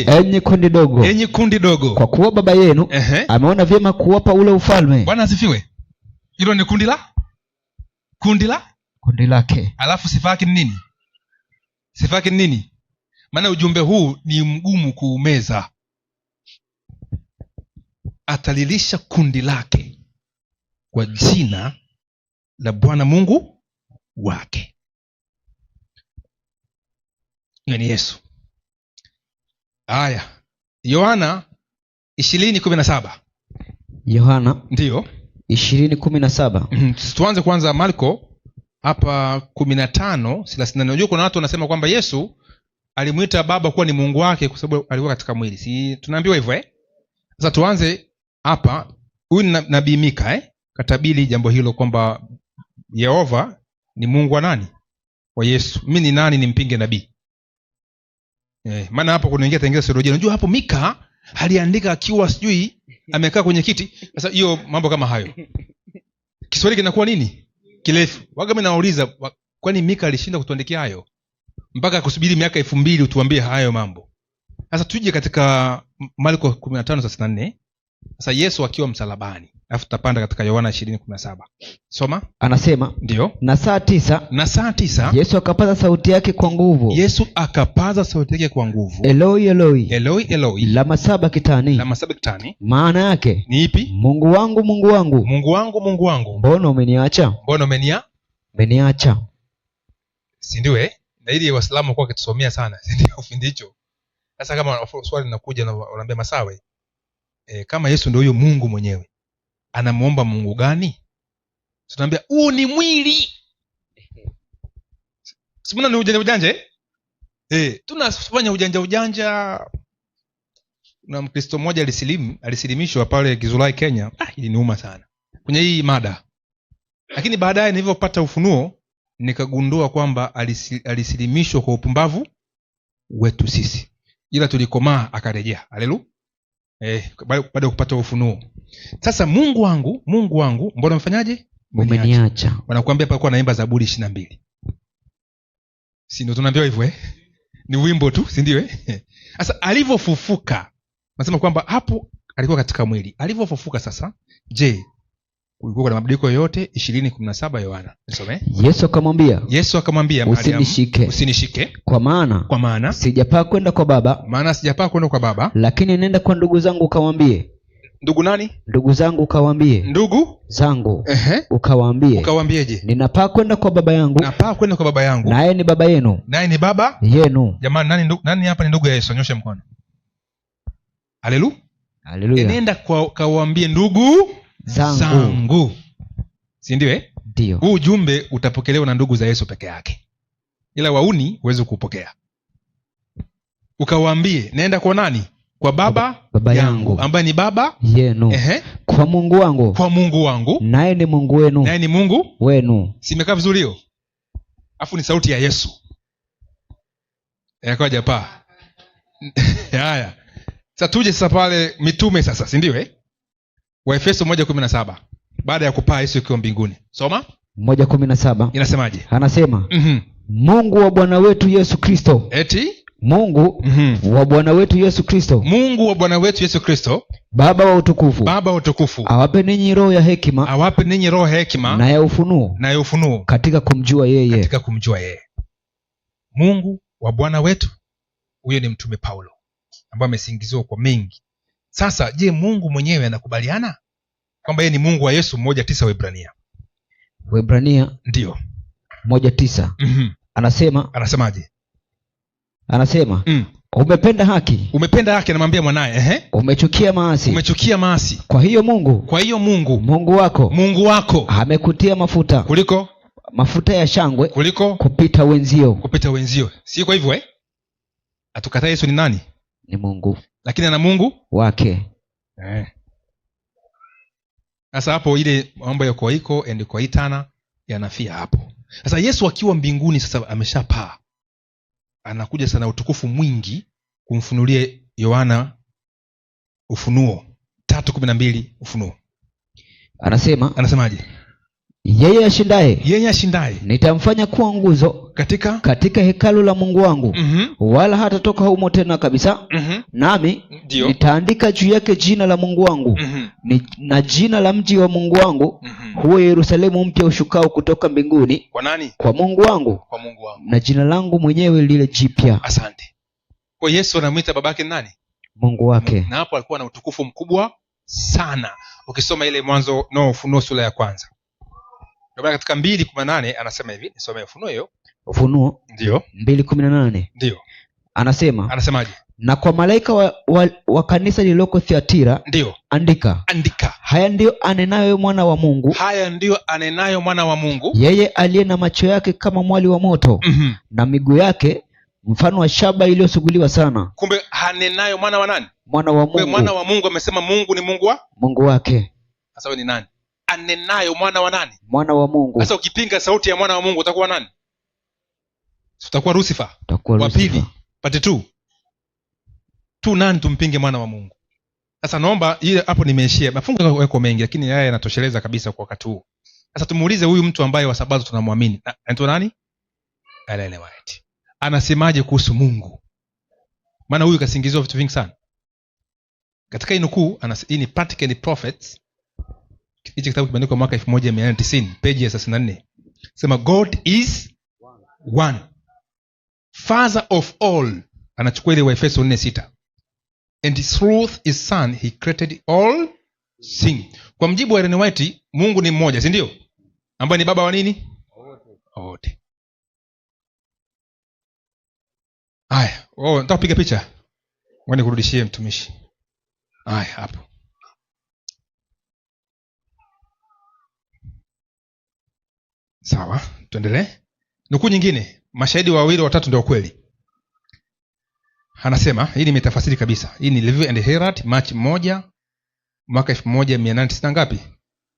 S2: enyi kundi dogo, kwa kuwa baba yenu ameona vyema kuwapa ule ufalme.
S1: Bwana asifiwe. Hilo ni kundi
S2: lake.
S1: Alafu sifa yake ni nini? Maana ujumbe huu ni mgumu kuumeza. Atalilisha kundi lake kwa jina la Bwana Mungu wake. Hiyo ni Yesu. Haya, Yohana 20:17.
S2: Ndio 20:17.
S1: Tuanze kwanza Marko hapa 15:34. Unajua kuna watu wanasema kwamba Yesu alimuita Baba kuwa ni Mungu wake kwa sababu alikuwa katika mwili. Si tunaambiwa hivyo Sasa tuanze hapa. Huyu ni nabii Mika katabili jambo hilo kwamba Yehova ni Mungu wa nani? Wa Yesu. Mimi ni nani nimpinge nabii? Maana hapo kunaingia tengeza theolojia. Unajua hapo Mika aliandika akiwa sijui amekaa kwenye kiti. Sasa hiyo mambo kama hayo. Kiswahili kinakuwa nini? Kirefu. Waga mimi nauliza, kwani Mika alishinda kutuandikia hayo? Mpaka kusubiri miaka 2000 utuambie hayo mambo. Sasa tuje katika Marko 15:34. Sasa Yesu akiwa msalabani. Alafu tutapanda katika Yohana 20:17. Soma.
S2: Anasema,
S1: ndio,
S2: na saa 9 Yesu akapaza sauti yake kwa nguvu. Eloi Eloi lama sabakthani. Maana yake
S1: ni ipi?
S2: Mungu wangu mbona umeniacha?
S1: Si ndio na ili Waislamu kwa kitusomea sana. Si ndio ufundi hicho. Sasa kama swali linakuja na wanaambia Masawe, kama Yesu ndio huyo Mungu mwenyewe, anamuomba Mungu gani? Tunaambia huu ni mwili. Simona ni ujanja tunafanya ujanja. Na Mkristo mmoja alisilimishwa pale Gizulai Kenya. Iliniuma sana kwenye hii mada. Lakini baadaye nilivyopata ufunuo nikagundua kwamba alisilimishwa kwa upumbavu wetu sisi. Ila tulikomaa akarejea. Haleluya. Baada ya kupata ufunuo. Sasa Mungu wangu mbona mfanyaje?
S2: Umeniacha.
S1: Wanakuambia hapa kwa naimba Zaburi 22. si ndio tunaambiwa hivyo ni wimbo tu, si ndio sasa alivyofufuka nasema kwamba hapo alikuwa katika mwili. Alivyofufuka sasa, je, kulikuwa na mabadiliko yoyote? 20:17 Yohana nisome.
S2: Yesu akamwambia
S1: usinishike
S2: kwa maana sijapaa kwenda kwa Baba, lakini nenda kwa ndugu zangu ukawaambie.
S1: Ndugu nani?
S2: Ndugu zangu ukawaambie.
S1: Ndugu
S2: zangu ukawaambieje? Ninapaa kwenda kwa Baba yangu, naye ni Baba yenu, yenu.
S1: Jamani, nani hapa ni ndugu ya Yesu? Nyoshe mkono. Haleluya. Nenda kawaambie ndugu zangu, si ndio
S2: ndio.
S1: Huu ujumbe utapokelewa na ndugu za Yesu peke yake, ila wauni huwezi kupokea. Ukawaambie, naenda kwa nani? Kwa Baba yangu ambaye ni Baba
S2: yenu, kwa Mungu wangu naye ni Mungu wenu.
S1: Simekaa vizuri hiyo? Afu ni sauti ya Yesu yakoja pa haya. Sasa tuje sasa pale mitume sasa, si ndio Waefeso 1:17 baada ya kupaa Yesu yuko mbinguni. Soma
S2: 1:17.
S1: Inasemaje?
S2: Anasema Mungu wa Bwana wetu Yesu Kristo.
S1: Eti
S2: Mungu wa Bwana wetu Yesu Kristo.
S1: Mungu wa Bwana wetu Yesu Kristo,
S2: Baba wa utukufu. Awape ninyi roho ya hekima. Na ya ufunuo. Katika kumjua yeye.
S1: Mungu wa Bwana wetu, huyo ni mtume Paulo ambaye amesingiziwa kwa mengi. Sasa je, Mungu mwenyewe anakubaliana kwamba yeye ni Mungu wa Yesu? 1:9
S2: Waebrania
S1: ndio
S2: 1:9. Anasemaje? Umependa haki,
S1: anamwambia mwanaye.
S2: Umechukia maasi. Kwa hiyo Mungu wako amekutia mafuta ya shangwe kupita wenzio.
S1: Si kwa hivyo atukataa Yesu ni nani?
S2: Ni Mungu,
S1: lakini ana Mungu
S2: wake.
S1: Sasa hapo ile mambo ya koiko and koitana yanafia hapo. Sasa Yesu akiwa mbinguni sasa ameshapaa, anakuja sana utukufu mwingi kumfunulia Yohana Ufunuo 3:12. Ufunuo anasemaje?
S2: Yeye ashindaye nitamfanya kuwa nguzo
S1: katika
S2: hekalu la Mungu wangu, wala hatatoka humo tena kabisa. Nami nitaandika juu yake jina la Mungu wangu, na jina la mji wa Mungu wangu, huo Yerusalemu mpya ushukao kutoka mbinguni.
S1: Kwa nani?
S2: Kwa Mungu wangu. Na jina langu mwenyewe lile jipya.
S1: Asante. Kwa Yesu anamuita babake nani?
S2: Mungu wake.
S1: Na hapo alikuwa na utukufu mkubwa sana. Ukisoma ile Mwanzo Ufunuo sura ya kwanza, ndio katika 2:18 anasema hivi. Nisome Ufunuo hiyo.
S2: Ufunuo
S1: ndio
S2: 2:18.
S1: Ndio.
S2: Anasemaje? Na kwa malaika wa kanisa lililoko Thiatira,
S1: ndio
S2: andika. Haya ndio anenayo mwana wa Mungu. Yeye aliye na macho yake kama mwali wa moto, na miguu yake mfano wa shaba iliyosuguliwa sana.
S1: Kumbe anenayo mwana wa nani?
S2: Mwana wa Mungu.
S1: Mwana wa Mungu amesema Mungu ni Mungu
S2: wake.
S1: Sasa wewe ni nani? Anenayo mwana wa nani?
S2: Mwana wa Mungu.
S1: Sasa ukipinga sauti ya mwana wa Mungu utakuwa nani? Utakuwa Lucifer. Wa pili, pate tu nani tumpinge mwana wa Mungu? Sasa naomba ile hapo nimeishia. Mafungo yako mengi lakini haya yanatosheleza kabisa kwa wakati huu. Sasa tumuulize huyu mtu ambaye wa Sabato tunamwamini. Anaitwa nani? Ellen White. Anasemaje kuhusu Mungu? Maana huyu kasingiziwa vitu vingi sana. Katika inukuu hii ni Practical and Prophets. Hichi kitabu kimeandikwa mwaka 1890, page ya 34. Sema God is one, Father of all. Anachukua ile Waefeso 4:6. And through his son he created all things. Kwa mjibu wa Ellen White, Mungu ni mmoja, si ndio? Ambaye ni baba wa nini? Wote. Haya, nataka kupiga picha. Ngoja kurudishie mtumishi. Haya hapo. Sawa, tuendelee. Nukuu nyingine, mashahidi wawili watatu ndio kweli. Anasema, hii ni metafasiri kabisa. Hii ni Levi and Herald, March 1 mwaka 1890 ngapi?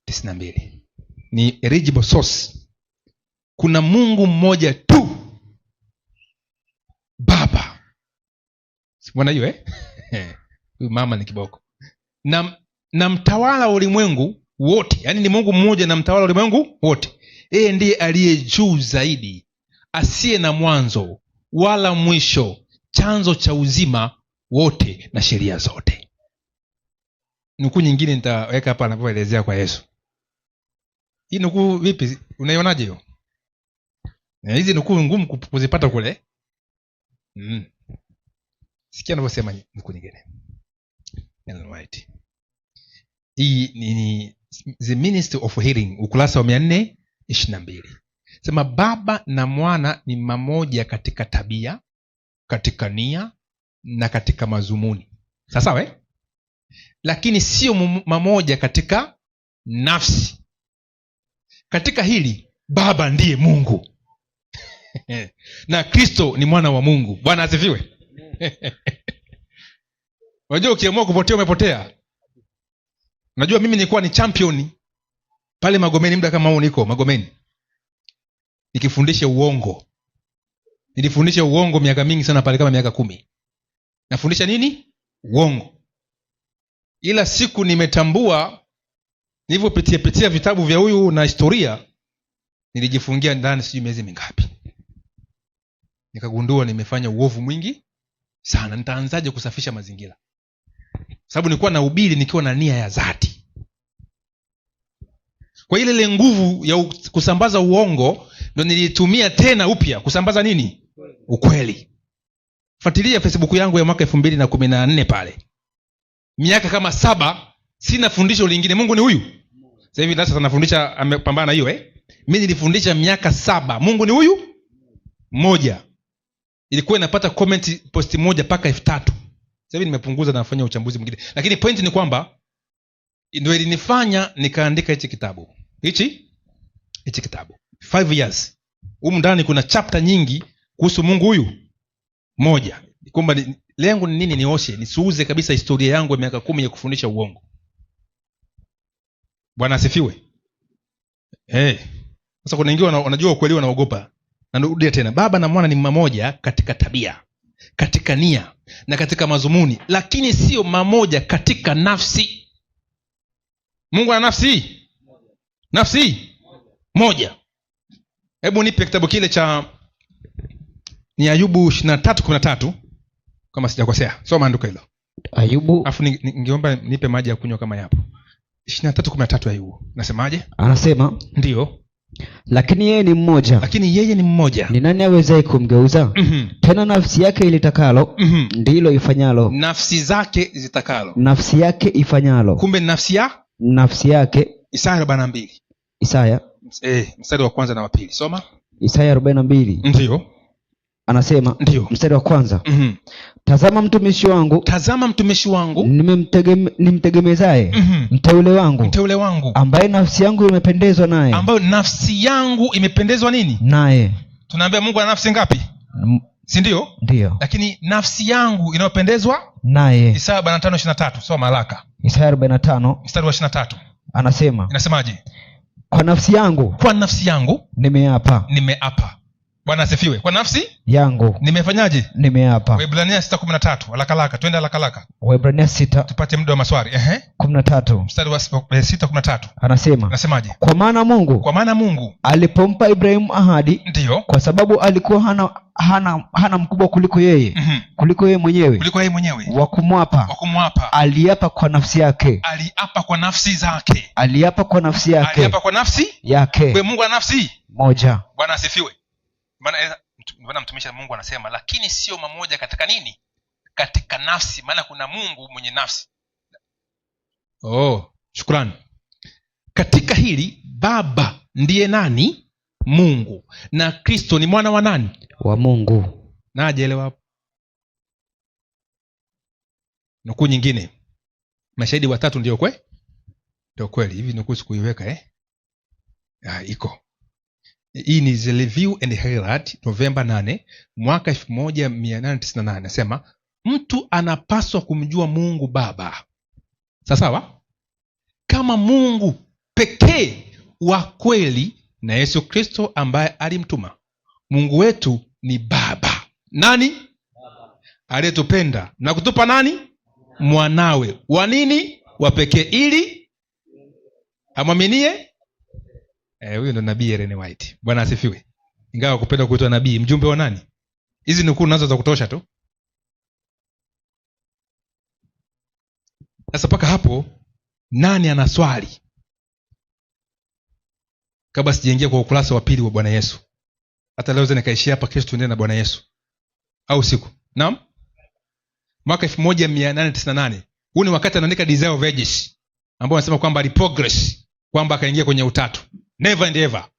S1: 92. Ni eligible source. Kuna Mungu mmoja tu, Baba. Mbona hiyo huyu mama ni kiboko. Na mtawala wa ulimwengu wote. Yaani ni Mungu mmoja na mtawala wa ulimwengu wote. Yeye ndiye aliye juu zaidi, asiye na mwanzo wala mwisho, chanzo cha uzima wote na sheria zote. Nukuu nyingine nitaweka hapa anapoelezea kwa Yesu. Hii nukuu vipi? Unaionaje hiyo? Hizi nukuu ngumu kuzipata kule. Sikia anavyosema nukuu nyingine. Ellen White. Hii ni The Ministry of Healing, ukurasa wa 422. Sema Baba na Mwana ni mamoja katika tabia, katika nia na katika mazumuni. Sawa Lakini sio mamoja katika nafsi. Katika hili Baba ndiye Mungu na Kristo ni mwana wa Mungu. Bwana asifiwe. Unajua ukiamua kupotea umepotea. Unajua mimi nilikuwa ni champion pale Magomeni, muda kama huu niko Magomeni nikifundisha uongo. Nilifundisha uongo miaka mingi sana pale, kama miaka 10. Nafundisha nini? Uongo. Ila siku nimetambua, nilivyopitia vitabu vya huyu na historia, nilijifungia ndani sijui miezi mingapi. Nikagundua nimefanya uovu mwingi sana. Nitaanzaje kusafisha mazingira? Sababu nilikuwa na ubiri nikiwa na nia ya dhati. Kwa ile nguvu ya kusambaza uongo ndio nilitumia tena upya kusambaza nini? Ukweli. Fuatilia Facebook yangu ya mwaka 2014 pale. Miaka kama 7 sina fundisho lingine. Mungu ni huyu. Sasa hivi sasa tunafundisha amepambana hiyo Mimi nilifundisha miaka 7. Mungu ni huyu mmoja. Ilikuwa inapata comment post moja paka 3000. Sasa hivi nimepunguza na nafanya uchambuzi mwingine. Lakini point ni kwamba ndio ilinifanya nikaandika hichi kitabu. Hichi kitabu 5 years. Humu ndani kuna chapter nyingi kuhusu Mungu huyu moja. Kwamba lengo ni nini? Nioshe, nisuuze kabisa historia yangu ya miaka 10 ya kufundisha uongo. Bwana asifiwe. Sasa kuna wengine wanajua ukweli wanaogopa. Na narudia tena, Baba na Mwana ni mamoja katika tabia, katika nia na katika mazumuni, lakini sio mamoja katika nafsi. Mungu ana nafsi moja. Hebu nipe kitabu kile cha ni Ayubu 23:13 kama sijakosea. Soma andiko hilo.
S2: Ayubu.
S1: Alafu ningeomba nipe maji ya kunywa kama yapo. 23:13 Ayubu. Nasemaje? Anasema ndio.
S2: Lakini yeye ni mmoja. Ni nani awezaye kumgeuza? Tena nafsi yake ilitakalo ndilo ifanyalo.
S1: Nafsi zake zitakalo.
S2: Nafsi yake ifanyalo.
S1: Kumbe nafsi yake. Isaya 42.
S2: Isaya.
S1: Mstari wa kwanza na wa pili. Soma.
S2: Isaya 42.
S1: Ndio.
S2: Anasema
S1: ndio.
S2: Mstari wa kwanza. Tazama mtumishi wangu nimtegemezaye, mteule wangu ambaye nafsi yangu imependezwa naye.
S1: Ambayo nafsi yangu imependezwa nini?
S2: Naye.
S1: Tunaambia Mungu ana nafsi ngapi? Si ndio?
S2: Ndio.
S1: Lakini nafsi yangu inayopendezwa
S2: naye.
S1: Isaya 45:23. Soma haraka.
S2: Isaya 45
S1: mstari wa 23.
S2: Anasema.
S1: Inasemaje?
S2: Kwa nafsi yangu
S1: nimeapa. Bwana asifiwe. Kwa nafsi
S2: yangu
S1: nimefanyaje?
S2: Nimeapa.
S1: Waebrania 6:13. Alakalaka, twende alakalaka.
S2: Waebrania 6
S1: tupate muda wa maswali.
S2: 13.
S1: Mstari wa 6:13. Anasemaje?
S2: Kwa maana Mungu alipompa Ibrahimu ahadi,
S1: ndio,
S2: kwa sababu alikuwa hana mkubwa kuliko yeye, kuliko yeye mwenyewe wa kumwapa, aliapa kwa nafsi yake.
S1: Aliapa kwa nafsi zake.
S2: Aliapa kwa nafsi yake.
S1: Kwa Mungu ana nafsi
S2: moja.
S1: Bwana asifiwe. Maana mtumishi wa Mungu anasema lakini sio mamoja katika nini? Katika nafsi. Maana kuna Mungu mwenye nafsi. Shukrani. Katika hili Baba ndiye nani? Mungu. Na Kristo ni mwana wa nani?
S2: Wa Mungu.
S1: Naelewa hapo. Nukuu nyingine. Mashahidi watatu ndio kweli. Hivi nukuu sikuiweka iko. Hii ni The Review and Herald Novemba 8 mwaka 1898. Nasema mtu anapaswa kumjua Mungu Baba, sawa, kama Mungu pekee wa kweli na Yesu Kristo ambaye alimtuma. Mungu wetu ni Baba. Nani? Baba. Aliyetupenda na kutupa nani? Mwanawe. Wa nini? Wa pekee, ili amwaminie. Huyo ndo nabii Ellen White. Bwana asifiwe. ingawa kupenda kuitwa nabii. Mjumbe wa nani? Hizi nukuu nazo za kutosha tu. Sasa mpaka hapo nani ana swali kabla sijaingia kwa ukurasa wa pili wa Bwana Yesu? Hata leo zile nikaishia hapa, kesho tuendelee na Bwana Yesu au siku. Naam. Mwaka 1898 huu ni wakati anaandika Desire of Ages, ambao anasema kwamba aliprogress, kwamba akaingia kwenye utatu, never and ever.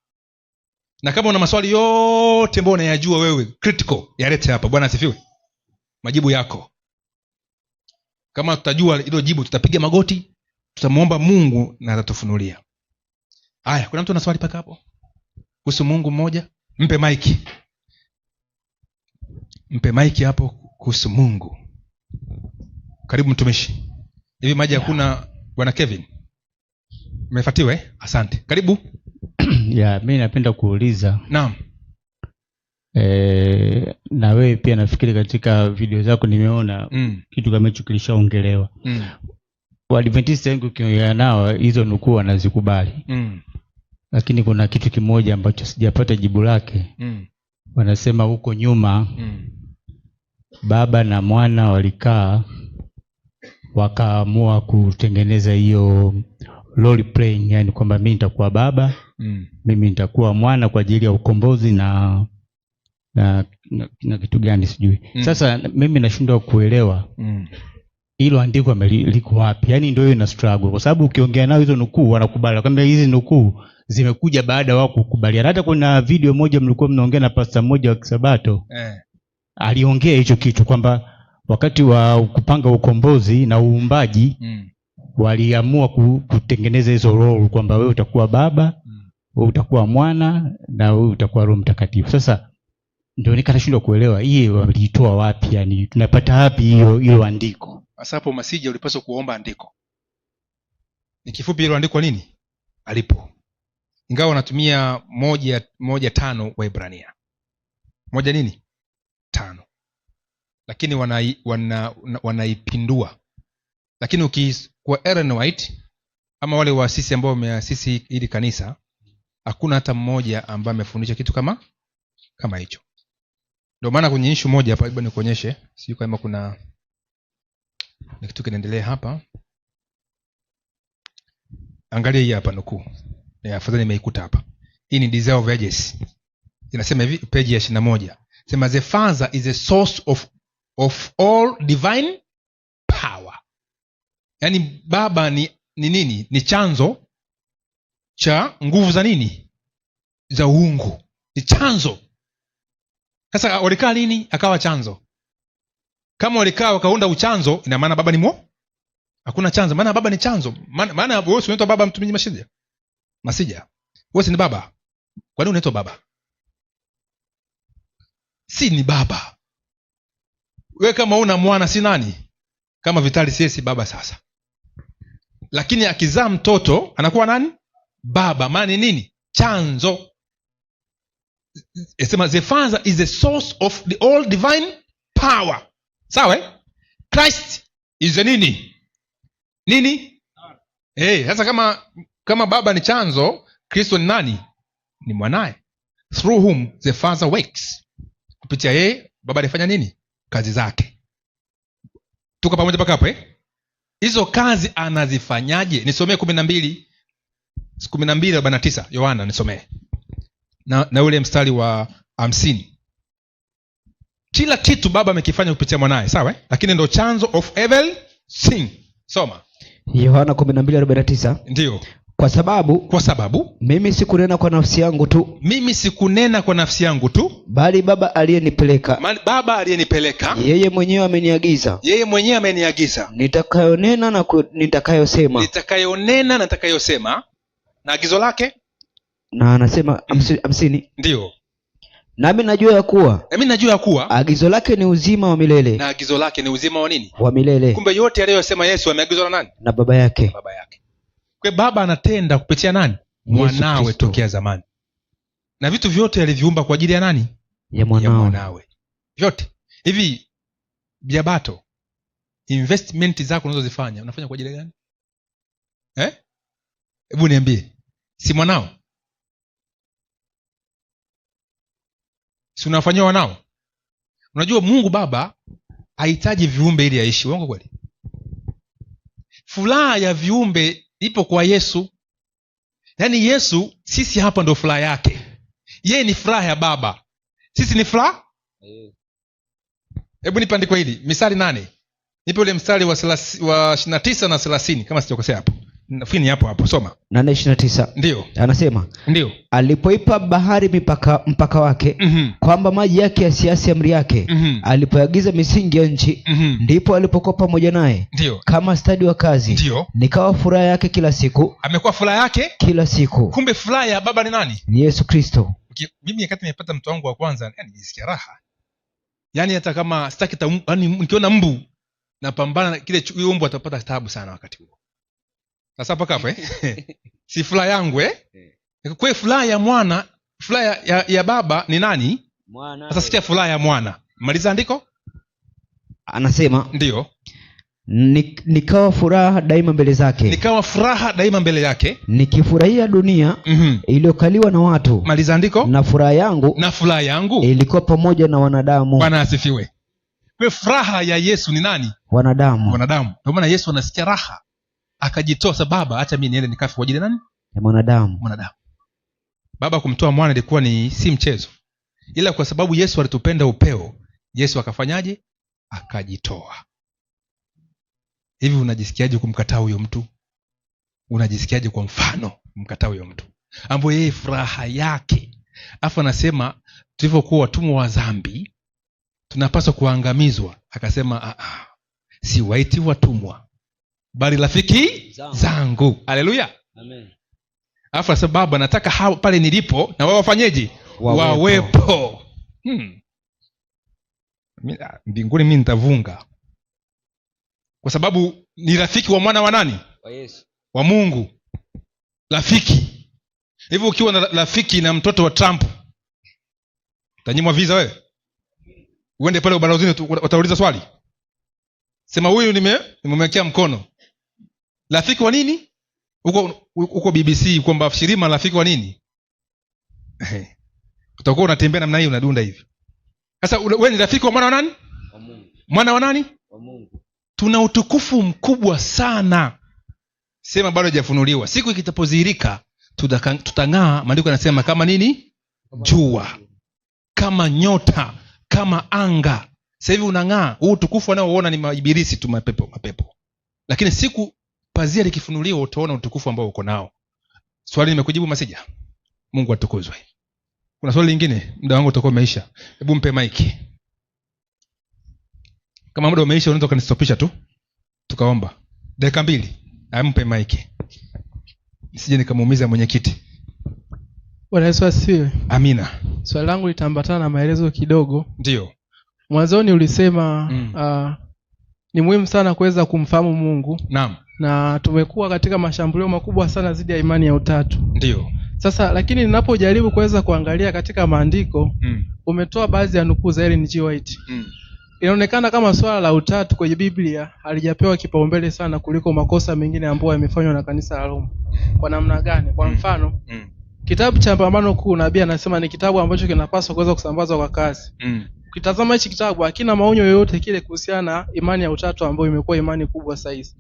S1: Na kama una maswali yote ambayo unayajua wewe critical, yalete hapa. Bwana asifiwe. Majibu yako, kama tutajua hilo jibu, tutapiga magoti, tutamuomba Mungu na atatufunulia. Haya, kuna mtu ana swali paka hapo kuhusu Mungu mmoja? Mpe maiki, mpe maiki hapo kuhusu Mungu. Karibu mtumishi. Hivi maji hakuna Bwana Kevin? Umefuatiwa Asante. Karibu.
S4: Mimi napenda kuuliza.
S1: Naam.
S4: Na wewe pia nafikiri katika video zako nimeona kitu kama hicho kilishaongelewa. Waadventista wengi ukiongea nao hizo nukuu wanazikubali. Lakini kuna kitu kimoja ambacho sijapata jibu lake. Wanasema huko nyuma Baba na Mwana walikaa wakaamua kutengeneza hiyo role playing, yani kwamba mimi nitakuwa baba, mimi nitakuwa mwana kwa ajili ya ukombozi na kitu gani sijui. Sasa mimi nashindwa kuelewa hilo andiko liko wapi. Yani ndio hiyo ina struggle, kwa sababu ukiongea nao hizo nukuu wanakubali kwamba hizi nukuu zimekuja baada ya wao kukubaliana. Hata kuna video moja mlikuwa mnaongea na pastor mmoja wa Kisabato aliongea hicho kitu kwamba wakati wa kupanga ukombozi na uumbaji waliamua kutengeneza hizo role kwamba wewe utakuwa baba, wewe utakuwa mwana na wewe utakuwa Roho Mtakatifu. Sasa ndio nikashindwa kuelewa hii walitoa wapi, yani tunapata wapi hiyo andiko?
S1: Sasa hapo Masija ulipaswa kuomba andiko. Ni kifupi hilo andiko nini? Alipo. Ingawa wanatumia 1:5 wa Ibrania. 1 nini? 5. Lakini wanaipindua. Lakini kwa Ellen White ama wale waasisi ambao wameasisi hili kanisa, hakuna hata mmoja ambaye amefundisha kitu kama hicho. Ndio maana kwenye issue moja hapa, hebu nikuonyeshe, sio kama kuna kitu kinaendelea hapa. Angalia hii hapa nukuu. Afadhali nimeikuta hapa. Hii ni Desire of Ages. Inasema hivi, page ya 21. Sema the Father is a source of all divine power. Yaani baba ni nini? Ni chanzo cha nguvu za nini? Za uungu. Ni chanzo. Sasa walikaa lini akawa chanzo? Kama walikaa wakaunda uchanzo, ina maana baba ni hakuna chanzo, maana baba ni chanzo. Maana wewe unaitwa baba mtumishi Masija. Wewe si ni baba? Kwa nini unaitwa baba? Si ni baba. Wewe kama una mwana si nani? Kama Vitali si baba sasa. Lakini akizaa mtoto anakuwa nani? Baba. Maana ni nini? Chanzo. Sema the Father is the source of the all divine power. Sawa? Christ is the nini? Sasa kama baba ni chanzo, Kristo ni nani? Ni mwanae. Through whom the Father works. Kupitia yeye baba alifanya nini? Kazi zake. Tuko pamoja mpaka hapo Hizo kazi anazifanyaje? Nisomee 12:49 Yohana, nisomee. Na ule mstari wa 50. Kila kitu baba amekifanya kupitia mwanae, sawa? Lakini ndo chanzo of everything. Soma.
S2: Yohana 12:49.
S1: Ndio.
S2: Kwa sababu mimi sikunena kwa nafsi yangu tu, bali baba aliyenipeleka yeye mwenyewe ameniagiza nitakayonena na nitakayosema
S1: na agizo lake.
S2: Na anasema 50.
S1: Ndio.
S2: Nami najua ya kuwa agizo lake ni uzima wa milele.
S1: Na agizo lake ni uzima wa nini?
S2: Wa milele.
S1: Kumbe yote aliyosema Yesu ameagizwa na nani?
S2: Na baba yake.
S1: Kwa baba anatenda kupitia nani? Mwanawe tokea zamani. Na vitu vyote aliviumba kwa ajili ya nani?
S2: Ya mwanawe.
S1: Vyote. Hivi Biabato, investment zako unazozifanya unafanya kwa ajili gani? Hebu niambie. Si mwanao? si unawafanyia wanao. Unajua Mungu Baba hahitaji viumbe ili aishi. Uongo kweli? Furaha ya viumbe ipo kwa Yesu. Yaani Yesu, sisi hapa ndo furaha yake. Yeye ni furaha ya Baba, sisi ni furaha. Hebu nipe andiko hili, Misali 8. Nipe ule mstari wa 29 na 30 kama sijakosea hapo. Nafikiri hapo soma.
S2: 8:29.
S1: Ndio.
S2: Anasema,
S1: ndio.
S2: Alipoipa bahari mpaka wake, kwamba maji yake yasiasi amri yake, alipoagiza misingi ya nchi, ndipo alipokuwa pamoja naye.
S1: Ndio.
S2: Kama stadi wa kazi.
S1: Ndio.
S2: Nikawa furaha yake kila siku.
S1: Amekuwa furaha yake kila siku. Kumbe furaha ya Baba ni nani?
S2: Ni Yesu Kristo.
S1: Mimi wakati nimepata mtoto wangu wa kwanza, yani nisikia raha. Yaani hata kama sitaki yani nikiona mbu napambana kile huyo mbu atapata taabu sana wakati huo. Sasa paka hapo si furaha yangu kwa furaha ya mwana, furaha ya Baba ni nani? Mwana. Sasa sikia furaha ya mwana. Maliza andiko.
S2: Anasema,
S1: ndio.
S2: Nikawa furaha daima mbele zake.
S1: Nikawa furaha daima mbele yake.
S2: Nikifurahia dunia iliyokaliwa na watu.
S1: Maliza andiko.
S2: Na furaha yangu ilikuwa pamoja na wanadamu.
S1: Bwana asifiwe. Kwa furaha ya Yesu ni nani?
S2: Wanadamu.
S1: Ndio maana Yesu anasikia raha. Akajitoa sababu acha mimi niende nikafe kwa ajili ya nani?
S2: Ya mwanadamu.
S1: Baba kumtoa mwana ilikuwa ni si mchezo. Ila kwa sababu Yesu alitupenda upeo, Yesu akafanyaje? Akajitoa. Hivi unajisikiaje kumkataa huyo mtu? Unajisikiaje kwa mfano kumkataa huyo mtu ambaye yeye furaha yake? Afa anasema tulivyokuwa watumwa wa dhambi tunapaswa kuangamizwa. Akasema si waiti watumwa bali rafiki zangu. Haleluya. Amen. Afa sababu nataka hao pale nilipo na wao wafanyeje? Wawepo. Mbinguni mimi nitavunga. Kwa sababu ni rafiki wa mwana wa nani? Wa Yesu. Wa Mungu. Rafiki. Hivyo ukiwa na rafiki na mtoto wa Trump, utanyimwa visa wewe? Uende pale ubalozini utauliza swali. Sema huyu nimemwekea mkono. Rafiki wa nini? Uko BBC kwamba Shirima rafiki wa nini? Utakuwa unatembea namna hiyo unadunda hivi. Sasa wewe ni rafiki wa mwana wa nani? Wa Mungu. Mwana wa nani? Wa Mungu. Tuna utukufu mkubwa sana. Sema bado hajafunuliwa. Siku ikitapozihirika tutang'aa. Maandiko yanasema kama nini? Jua. Kama nyota, kama anga. Sasa hivi unang'aa. Huu utukufu anaoona ni maibilisi tu, mapepo. Lakini siku pazia likifunuliwa utaona utukufu ambao uko nao. Swali nimekujibu Masija? Mungu atukuzwe. Kuna swali lingine? Muda wangu utakuwa umeisha. Hebu mpe mic. Kama muda umeisha unaweza kunistopisha tu. Tukaomba. Dakika 2. Ampe mic. Nisije nikamuumiza mwenyekiti.
S5: Bwana Yesu asifiwe.
S1: Amina.
S5: Swali langu litambatana na maelezo kidogo.
S1: Ndio.
S5: Mwanzoni ulisema ni muhimu sana kuweza kumfahamu Mungu.
S1: Naam.
S5: Na tumekuwa katika mashambulio makubwa sana dhidi ya imani ya utatu.
S1: Ndio.
S5: Sasa lakini ninapojaribu kuweza kuangalia katika maandiko, umetoa baadhi ya nukuu za Ellen G. White. Inaonekana kama swala la utatu kwenye Biblia halijapewa kipaumbele sana kuliko makosa mengine ambayo yamefanywa na kanisa la Roma. Kwa namna gani? Kwa mfano, kitabu cha Pambano Kuu nabii anasema ni kitabu ambacho kinapaswa kuweza kusambazwa kwa kasi. Ukitazama hichi kitabu hakina maonyo yoyote kile kuhusiana na imani ya utatu ambayo imekuwa imani kubwa sasa hivi.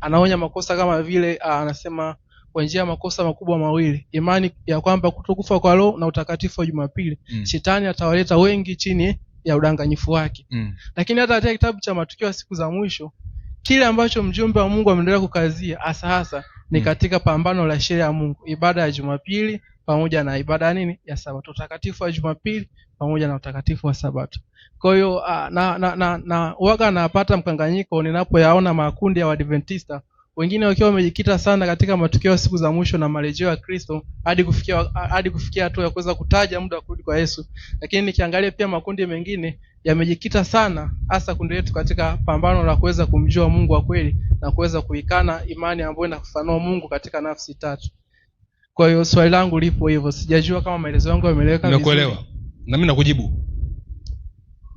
S5: Anaonya makosa kama vile anasema kwa njia ya makosa makubwa mawili, imani ya kwamba kutokufa kwa roho na utakatifu wa Jumapili, shetani atawaleta wengi chini ya udanganyifu wake. Lakini hata katika kitabu cha Matukio ya Siku za Mwisho, kile ambacho mjumbe wa Mungu ameendelea kukazia hasa ni katika pambano la sheria ya Mungu, ibada ya Jumapili pamoja na ibada nini ya Sabato, utakatifu wa Jumapili pamoja na utakatifu wa Sabato. Kwa hiyo na waga napata mkanganyiko ninapoyaona makundi ya Waadventista wengine wakiwa wamejikita sana katika matukio ya siku za mwisho na marejeo ya Kristo hadi kufikia hatua ya kuweza kutaja muda wa kurudi kwa Yesu. Lakini nikiangalia pia makundi mengine yamejikita sana, hasa kundi letu, katika pambano la kuweza kumjua Mungu wa kweli na kuweza kuikana imani ambayo inakufanua Mungu katika nafsi tatu. Kwa hiyo swali langu lipo hivyo, sijajua kama maelezo yangu yameeleweka vizuri.
S1: Nimekuelewa. Na mimi nakujibu.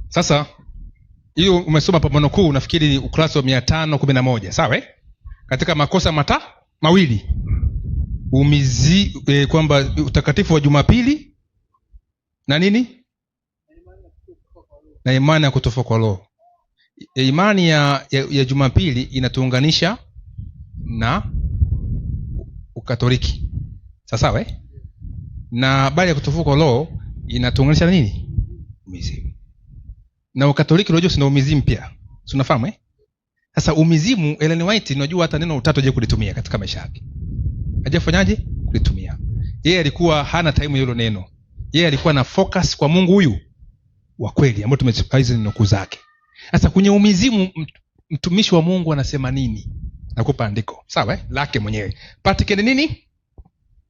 S1: Sasa hiyo umesoma Pambano Kuu, nafikiri ni ukurasa wa 511, sawa katika makosa mawili kwamba utakatifu wa Jumapili na nini na imani ya kutofufuka kwa roho. Imani ya Jumapili inatuunganisha na Ukatoliki, sawa na habari ya kutofufuka kwa roho inatuunganisha na nini? Umizimu. Na Ukatoliki unajua sina umizimu pia, unafahamu Sasa umizimu, Ellen White unajua hata neno utatu hajaje kulitumia katika maisha yake. Hajafanyaje kulitumia? Yeye alikuwa hana time hilo neno. Yeye alikuwa na focus kwa Mungu huyu wa kweli ambao tumechukua neno zake. Sasa kwenye umizimu mtumishi wa Mungu anasema nini? Nakupa andiko, sawa lake mwenyewe. Patikeni nini?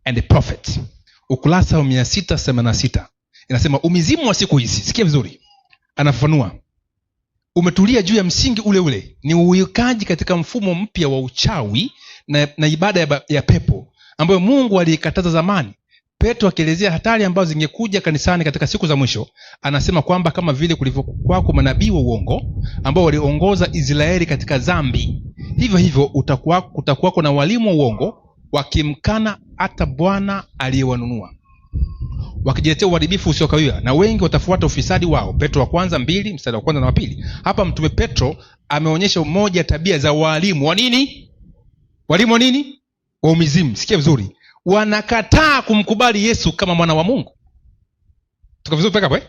S1: And the prophet. Ukurasa wa 686. Inasema umizimu wa siku hizi, sikia vizuri. Anafafanua. Umetulia juu ya msingi ule ule, ni uwekaji katika mfumo mpya wa uchawi na ibada ya pepo ambayo Mungu aliikataza zamani. Petro akielezea hatari ambazo zingekuja kanisani katika siku za mwisho, anasema kwamba kama vile kulivyokuwa kwa manabii wa uongo ambao waliongoza Israeli katika dhambi, hivyo hivyo kutakuwako na walimu wa uongo wakimkana hata Bwana aliyewanunua, wakijiletea uharibifu usiokawia, na wengi watafuata ufisadi wao. Petro wa kwanza 2 mstari wa kwanza na wa pili. Hapa mtume Petro ameonyesha moja tabia za walimu wa nini? Walimu wa nini? Wa umizimu. Sikia vizuri. Wanakataa kumkubali Yesu kama mwana wa Mungu. Tuko vizuri peka hapo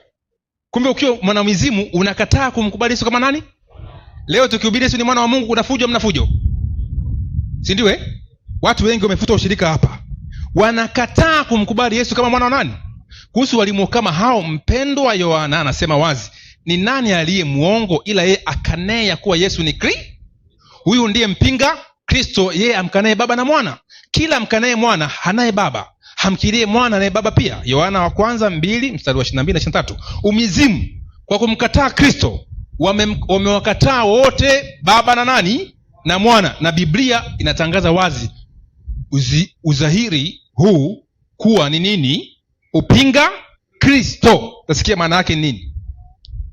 S1: Kumbe ukiwa mwana mizimu unakataa kumkubali Yesu kama nani? Leo tukihubiri Yesu ni mwana wa Mungu, unafujo mnafujo. Si ndio Watu wengi wamefuta ushirika hapa. Wanakataa kumkubali Yesu kama mwana wa nani? Kuhusu walimu kama hao, mpendwa Yohana anasema wazi, ni nani aliye muongo ila yeye akanaye ya kuwa Yesu ni Kristo? Huyu ndiye mpinga Kristo, yeye amkanaye Baba na Mwana. Kila amkanaye Mwana hanaye Baba, hamkirie Mwana naye Baba pia. Yohana wa kwanza 2 mstari wa 22 na 23. Umizimu kwa kumkataa Kristo wamewakataa wote Baba na nani? Na Mwana. Na Biblia inatangaza wazi uzahiri huu kuwa ni nini? Upinga Kristo. Utasikia maana yake nini?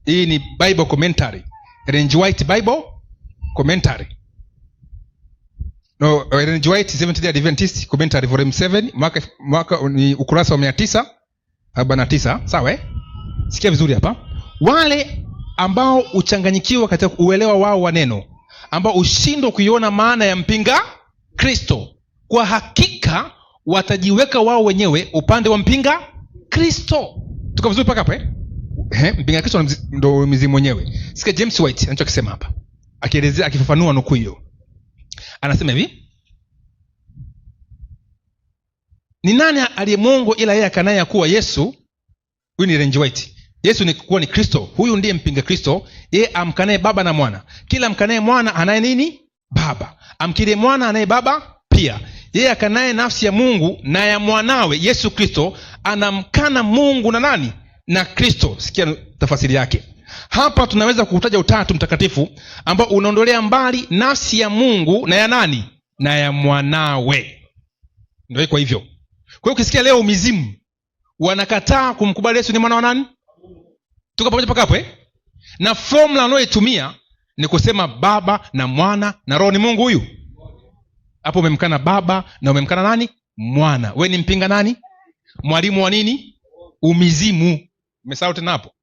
S1: Hii ni Bible commentary, Ellen White Bible commentary. Ellen White Seventh-day Adventist commentary volume 7 mwaka ni ukurasa wa 949. Sawa Sikia vizuri hapa. Wale ambao uchanganyikiwa katika uelewa wao wa neno, ambao ushindwa kuiona maana ya mpinga Kristo, kwa hakika watajiweka wao wenyewe upande wa mpinga Kristo. Tuko vizuri paka hapo mpinga Kristo ndo mizimu mwenyewe. Sikia James White anachokisema hapa, akielezea, akifafanua nukuu hiyo. Anasema hivi: ni nani aliye Mungu ila yeye akanaye kuwa Yesu? Huyu ni Ellen White. Yesu ni kuwa ni Kristo. Huyu ndiye mpinga Kristo, yeye amkanaye Baba na Mwana. Kila amkanaye Mwana anaye nini? Baba. Amkirie Mwana anaye Baba pia. Yeye akanaye nafsi ya Mungu na ya mwanawe Yesu Kristo anamkana Mungu na nani? Na Kristo. Sikia tafasiri yake. Hapa tunaweza kutaja utatu mtakatifu ambao unaondolea mbali nafsi ya Mungu na ya nani? Na ya mwanawe. Ndio iko hivyo. Kwa hiyo ukisikia leo mizimu wanakataa kumkubali Yesu ni mwana wa nani? Tuko pamoja paka hapo Na formula anayoitumia ni kusema Baba na Mwana na Roho ni Mungu huyu. Hapo umemkana Baba na umemkana nani? Mwana. Wewe ni mpinga nani? Mwalimu wa nini? Umizimu. Umesahau tena hapo.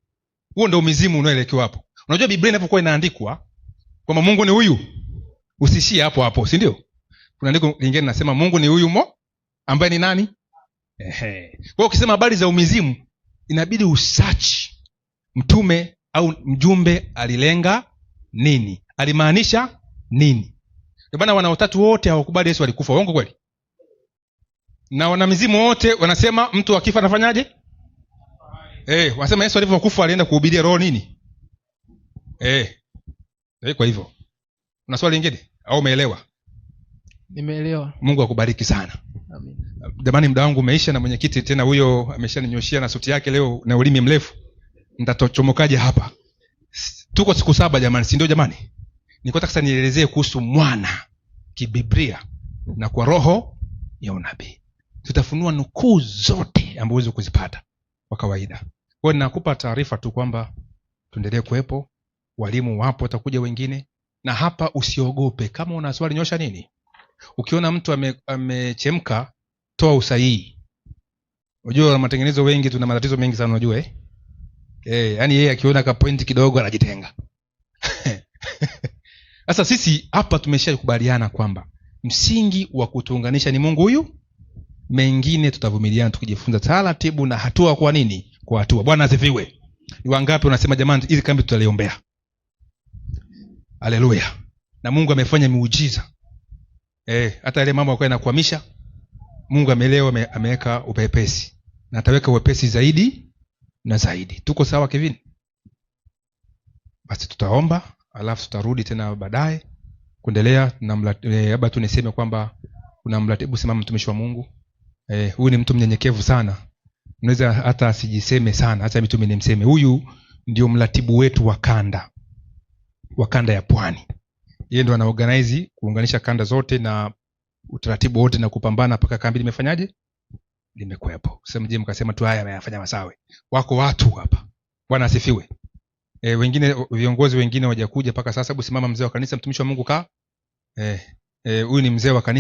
S1: Huo ndio umizimu unaoelekewa hapo. Unajua Biblia inapokuwa inaandikwa kwamba Mungu ni huyu, usishie hapo hapo, si ndio? Kuna andiko lingine linasema Mungu ni huyu ambaye ni nani? Kwa hiyo ukisema habari za umizimu inabidi usearch mtume au mjumbe alilenga nini? Alimaanisha nini? Ndio maana wana utatu wote hawakubali Yesu alikufa. Uongo kweli? Na wana mizimu wote wanasema mtu akifa anafanyaje? Wanasema Yesu alivyokufa alienda kuhubiria roho nini? Kwa hivyo. Una swali lingine au umeelewa?
S5: Nimeelewa.
S1: Mungu akubariki sana.
S5: Amen.
S1: Jamani, muda wangu umeisha na mwenyekiti tena huyo ameshaninyoshia na suti yake leo na ulimi mrefu. Nitatochomokaje hapa? Tuko siku 7 jamani, si ndio jamani? Nikotaka sasa nielezee kuhusu mwana kibiblia na kwa roho ya unabii. Tutafunua nukuu zote ambazo uweze kuzipata kwa kawaida. Kwa hiyo ninakupa taarifa tu kwamba tuendelee kuwepo, walimu wapo, watakuja wengine, na hapa usiogope. Kama una swali nyosha nini? Ukiona mtu amechemka, toa usahihi. Unajua matengenezo wengi tuna matatizo mengi sana unajua Yani yeye akiona ka point kidogo anajitenga. Sasa sisi hapa tumeshakubaliana kwamba msingi wa kutuunganisha ni Mungu huyu, mengine tutavumiliana tukijifunza taratibu na hatua kwa nini? Kwa hatua. Bwana asifiwe. Ni wangapi unasema jamani hizi kambi tutaliombea? Haleluya. Na Mungu amefanya miujiza. Hata ile mambo yako yanakuhamisha, Mungu amelewa ameweka upepesi. Na ataweka upepesi zaidi na zaidi. Tuko sawa Kevin? Basi tutaomba, alafu tutarudi tena baadaye kuendelea na labda tu niseme kwamba kuna mratibu simama mtumishi wa Mungu. Huyu ni mtu mnyenyekevu sana. Unaweza hata asijiseme sana, hata mimi nimseme. Huyu ndio mratibu wetu wa kanda. Wa kanda ya Pwani. Yeye ndo ana organize kuunganisha kanda zote na utaratibu wote na kupambana mpaka kambi limefanyaje? Limekuepo. Sema je mkasema tu haya ameyafanya Masawe. Wako watu hapa. Bwana asifiwe. Wengine viongozi wengine wajakuja mpaka sasa. Hebu simama mzee wa kanisa mtumishi wa Mungu kaa. Huyu ni mzee wa kanisa.